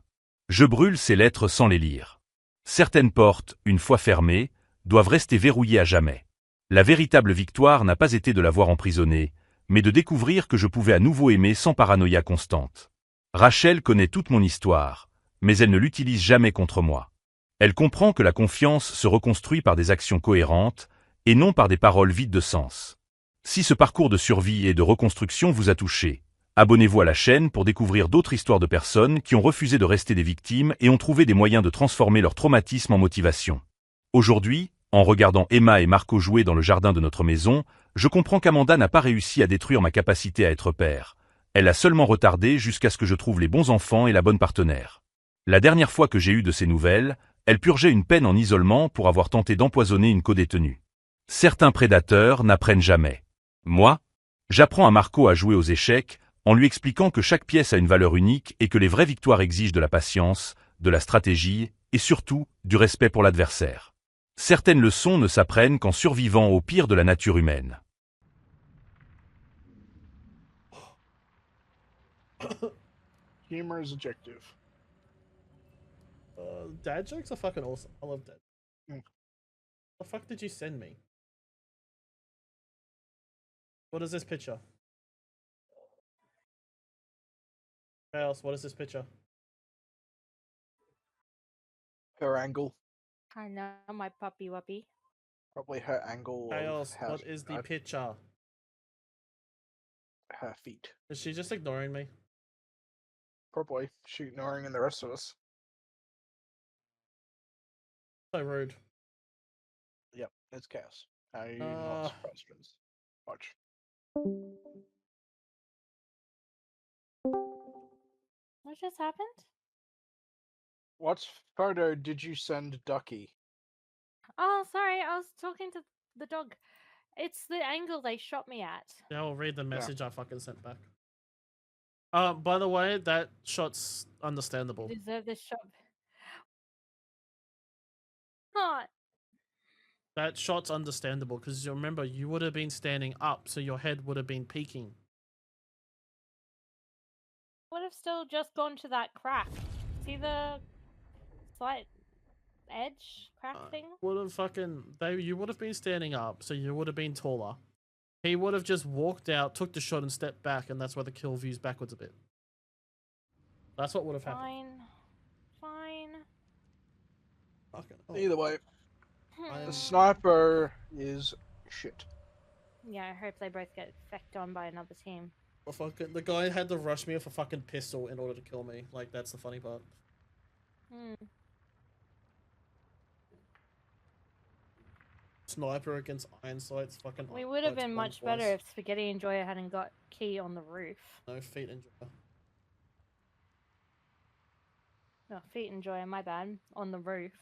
Je brûle ces lettres sans les lire. Certaines portes, une fois fermées, doivent rester verrouillées à jamais. La véritable victoire n'a pas été de l'avoir emprisonnée, mais de découvrir que je pouvais à nouveau aimer sans paranoïa constante. Rachel connaît toute mon histoire, mais elle ne l'utilise jamais contre moi. Elle comprend que la confiance se reconstruit par des actions cohérentes, et non par des paroles vides de sens. Si ce parcours de survie et de reconstruction vous a touché, abonnez-vous à la chaîne pour découvrir d'autres histoires de personnes qui ont refusé de rester des victimes et ont trouvé des moyens de transformer leur traumatisme en motivation. Aujourd'hui, en regardant Emma et Marco jouer dans le jardin de notre maison, je comprends qu'Amanda n'a pas réussi à détruire ma capacité à être père. Elle a seulement retardé jusqu'à ce que je trouve les bons enfants et la bonne partenaire. La dernière fois que j'ai eu de ses nouvelles, elle purgeait une peine en isolement pour avoir tenté d'empoisonner une codétenue. Certains prédateurs n'apprennent jamais. Moi, j'apprends à Marco à jouer aux échecs en lui expliquant que chaque pièce a une valeur unique et que les vraies victoires exigent de la patience, de la stratégie et surtout du respect pour l'adversaire. Certaines leçons ne s'apprennent qu'en survivant au pire de la nature humaine. Humor is objective. Dad jokes are fucking awesome. I love dad. Mm. The fuck did you send me? What is this picture? Chaos, what is this picture? Her angle, I know my puppy wuppy. probably her angle Chaos, of how what she is the died. picture? Her feet. Is she just ignoring me? Probably. She ignoring the rest of us. So rude. Yep, it's chaos. How are you not surprised, Vince? Watch. What just happened? What photo did you send Ducky? Oh, sorry, I was talking to the dog. It's the angle they shot me at. Yeah, I'll read the message I fucking sent back. By the way, that shot's understandable. You deserve this shot. Not. That shot's understandable because you remember you would have been standing up, so your head would have been peeking. Would have still just gone to that crack. See the slight edge crack thing? Would have you would have been standing up, so you would have been taller. He would have just walked out, took the shot, and stepped back, and that's why the kill view's backwards a bit. That's what would have happened. Fine. Fucking Either way, I the sniper is shit. Yeah, I hope they both get fecked on by another team. the guy had to rush me with a fucking pistol in order to kill me. Like, that's the funny part. Sniper against iron sights, fucking. We would have been much better if Spaghetti Enjoyer hadn't got Key on the roof. No feet enjoyer. No, Feet Enjoyer, my bad, on the roof.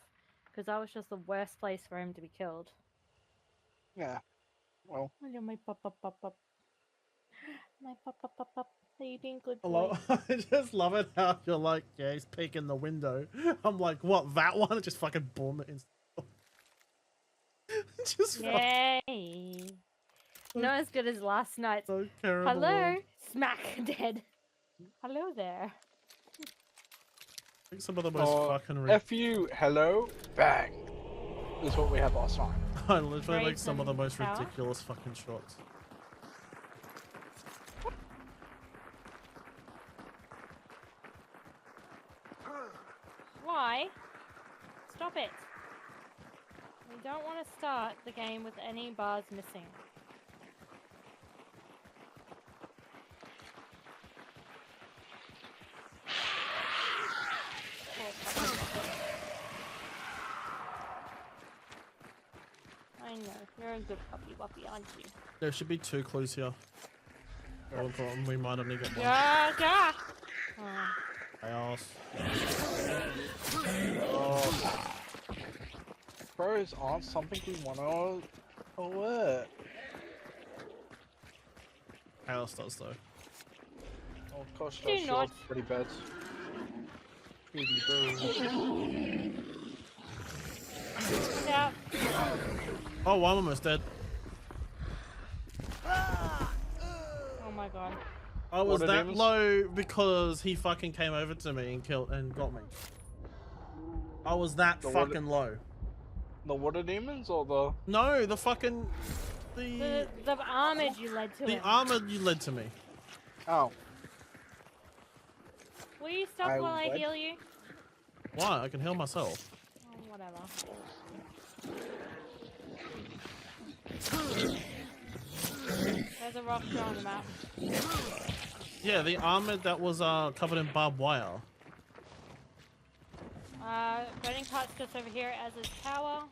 Because that was just the worst place for him to be killed. Yeah. Well. My pop. My pop. Are you being good I boy? just love it how you're like, yeah, he's peeking the window. I'm like, what, that one? Just fucking boom it. Just Yay! Not as good as last night's. So terrible. Hello, smack dead. Hello there. I think some of the most fucking. F you, hello, bang. Is what we had last time. I literally like some of the Brazen most Tower? ridiculous fucking shots. Why? Stop it. We don't want to start the game with any bars missing. I know, you're a good puppy wuppy, aren't you? There should be 2 clues here. We might only get one. Yeah. Oh. Chaos. Pros aren't something we want to alert. Chaos does though. Oh gosh, Do that's not. pretty bad. Pretty bad. Yeah. Oh, I'm almost dead. Oh my god. I was What that names? low because he fucking came over to me and killed and got me. I was that The fucking low. The water demons or the... No, the fucking the The armored you led to him. armor you led to me. Oh. Will you stop I while I would. heal you? Why? I can heal myself. Oh, whatever. There's a rock on the map. Yeah, the armor that was covered in barbed wire. Burning cart's just over here as is tower.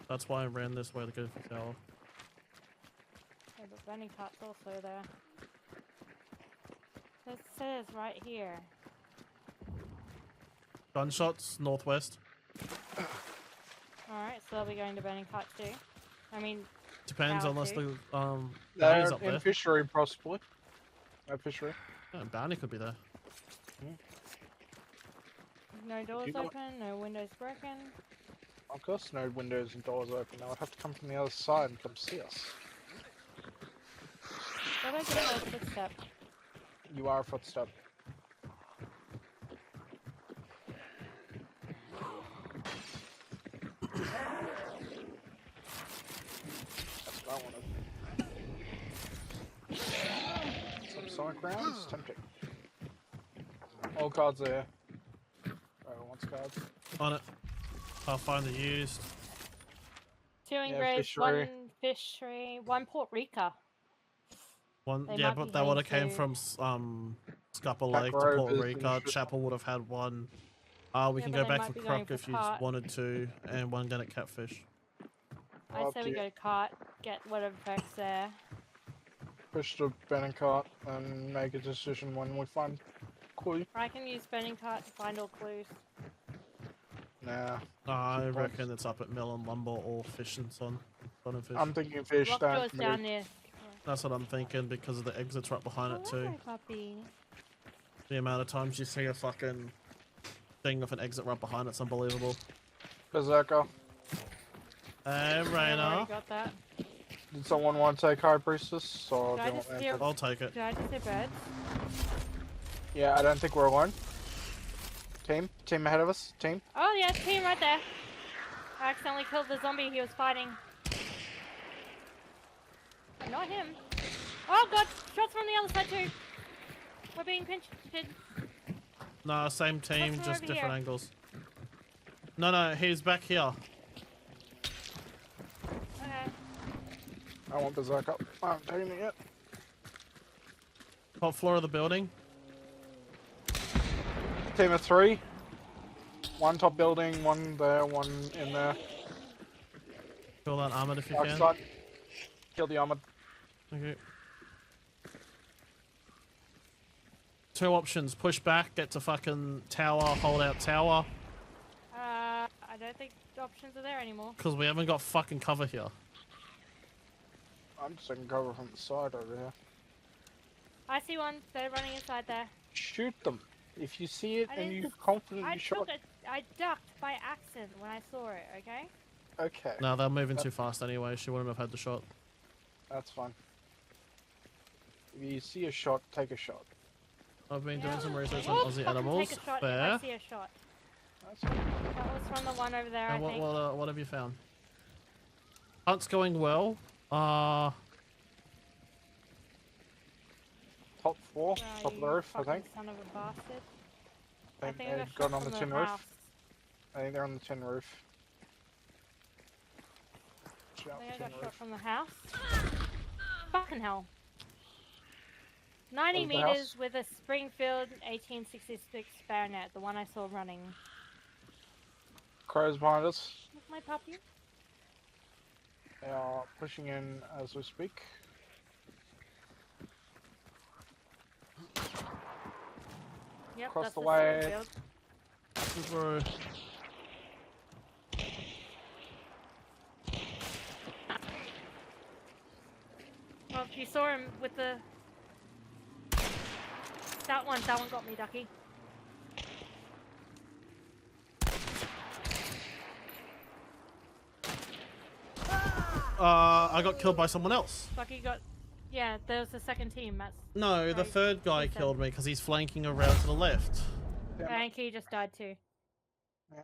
That's why I ran this way to go for the tower. Yeah, but burning cart's also there. It says right here. Gunshots northwest. Alright, so they'll be going to burning cart too. I mean, Depends Tower unless too. the They're bounty's up in there. fishery, possibly. No fishery. Yeah, bounty could be there. no doors You got- open, no windows broken. Of course, no windows and doors open. Now I'd have to come from the other side and come see us. Thought I get a footstep. You are a footstep. That's what I wanted. Some sonic rounds? Tempting. All cards there. Everyone wants cards. On it. Pathfinder used. 2 engraves, fishery. 1 fishery, 1 Port Rica. One, They yeah, might but be that would have heading came to- from Scupper Back Lake to Rovers Port and Rica. shit. Chapel would have had 1. We Yeah, can but go they back might for be going Croc for if you Cart. wanted to, and 1 gun at Catfish. I Up say to we you. go to cart, get whatever perks there. push the burning cart and make a decision when we find clue. I can use burning cart to find all clues. Nah. I Good reckon points. it's up at Melon Lumber or Fish and Son. Son and Fish. I'm thinking fish. Lockdoor's Don't down move. there. That's what I'm thinking because of the exits right behind it too. Hello, puppy. The amount of times you see a fucking thing with an exit right behind it's unbelievable. Berserker. Hey, I've already Raina. got that. Did someone want to take High Priestess? Or Did do I you just want me hear- to- I'll take it. Did I just say birds? Yeah, I don't think we're alone. Team ahead of us. Team. Oh yeah, team right there. I accidentally killed the zombie he was fighting. Not him. Oh god, shots from the other side too. We're being pinched. No, same team, from just over different here? angles. No, he's back here. Okay. I want Berserker. I haven't taken it yet. Top floor of the building. Team of 3. One top building, one there, one in there. Kill that armored if you Dark can. side. Kill the armored. Okay. Two options: push back, get to fucking tower, hold out tower. I don't think the options are there anymore. Because we haven't got fucking cover here. I'm just taking cover from the side over here. I see one. They're running inside there. Shoot them. If you see it I and didn't- you're confident I you shot. took it. I ducked by accident when I saw it. Okay. Okay, No, they're moving too fast anyway. She wouldn't have had the shot. that's fine. If you see a shot, take a shot. I've been Yeah. doing some research We'll on Aussie fucking animals. Take a shot Fair. if I see a shot. That's fine. That was from the one over there. I And think. what have you found? Hunt's going well. Top floor, Where are top of the you, roof, I fucking think. Son of a bastard. I And think I got they've shot gone on from the tin roof. house. I think they're on the tin roof. Shout I think I tin got shot roof. from the house. Fucking hell. 90 What was the meters house? with a Springfield 1866 bayonet, the one I saw running. Crows behind us. Look, my puppy. They are pushing in as we speak. Yep, Across that's the the way. Springfield. Bro. Well, you saw him with the... That one got me, Ducky. I got killed by someone else. Ducky got... Yeah, there was the second team. That's... No, the Right, third guy he said- killed me because he's flanking around to the left. Damn it. And he just died too. Yeah.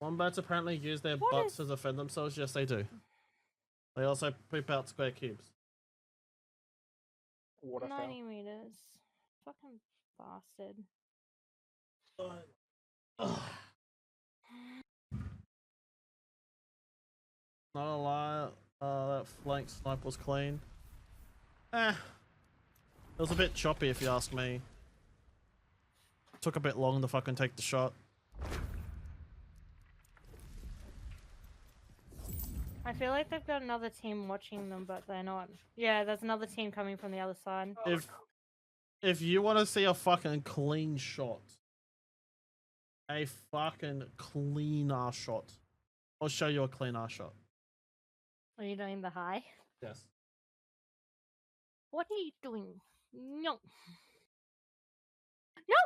Wombats apparently use their What butts is- to defend themselves. Yes, they do. They also poop out square cubes. Water foul. 90 meters. Fucking bastard. Not a lie, that flank snipe was clean. It was a bit choppy if you ask me. Took a bit long to fucking take the shot. I feel like they've got another team watching them, but they're not. Yeah, there's another team coming from the other side. If you want to see a fucking clean shot, a fucking clean ass shot, I'll show you a clean ass shot. Are you doing the high? Yes. What are you doing? No. No!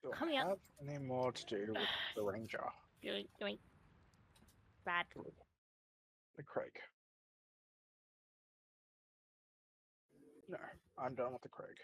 Do Come I here. have any more to do with the ranger? Doing. Bad. The Craig. No, I'm done with the Craig.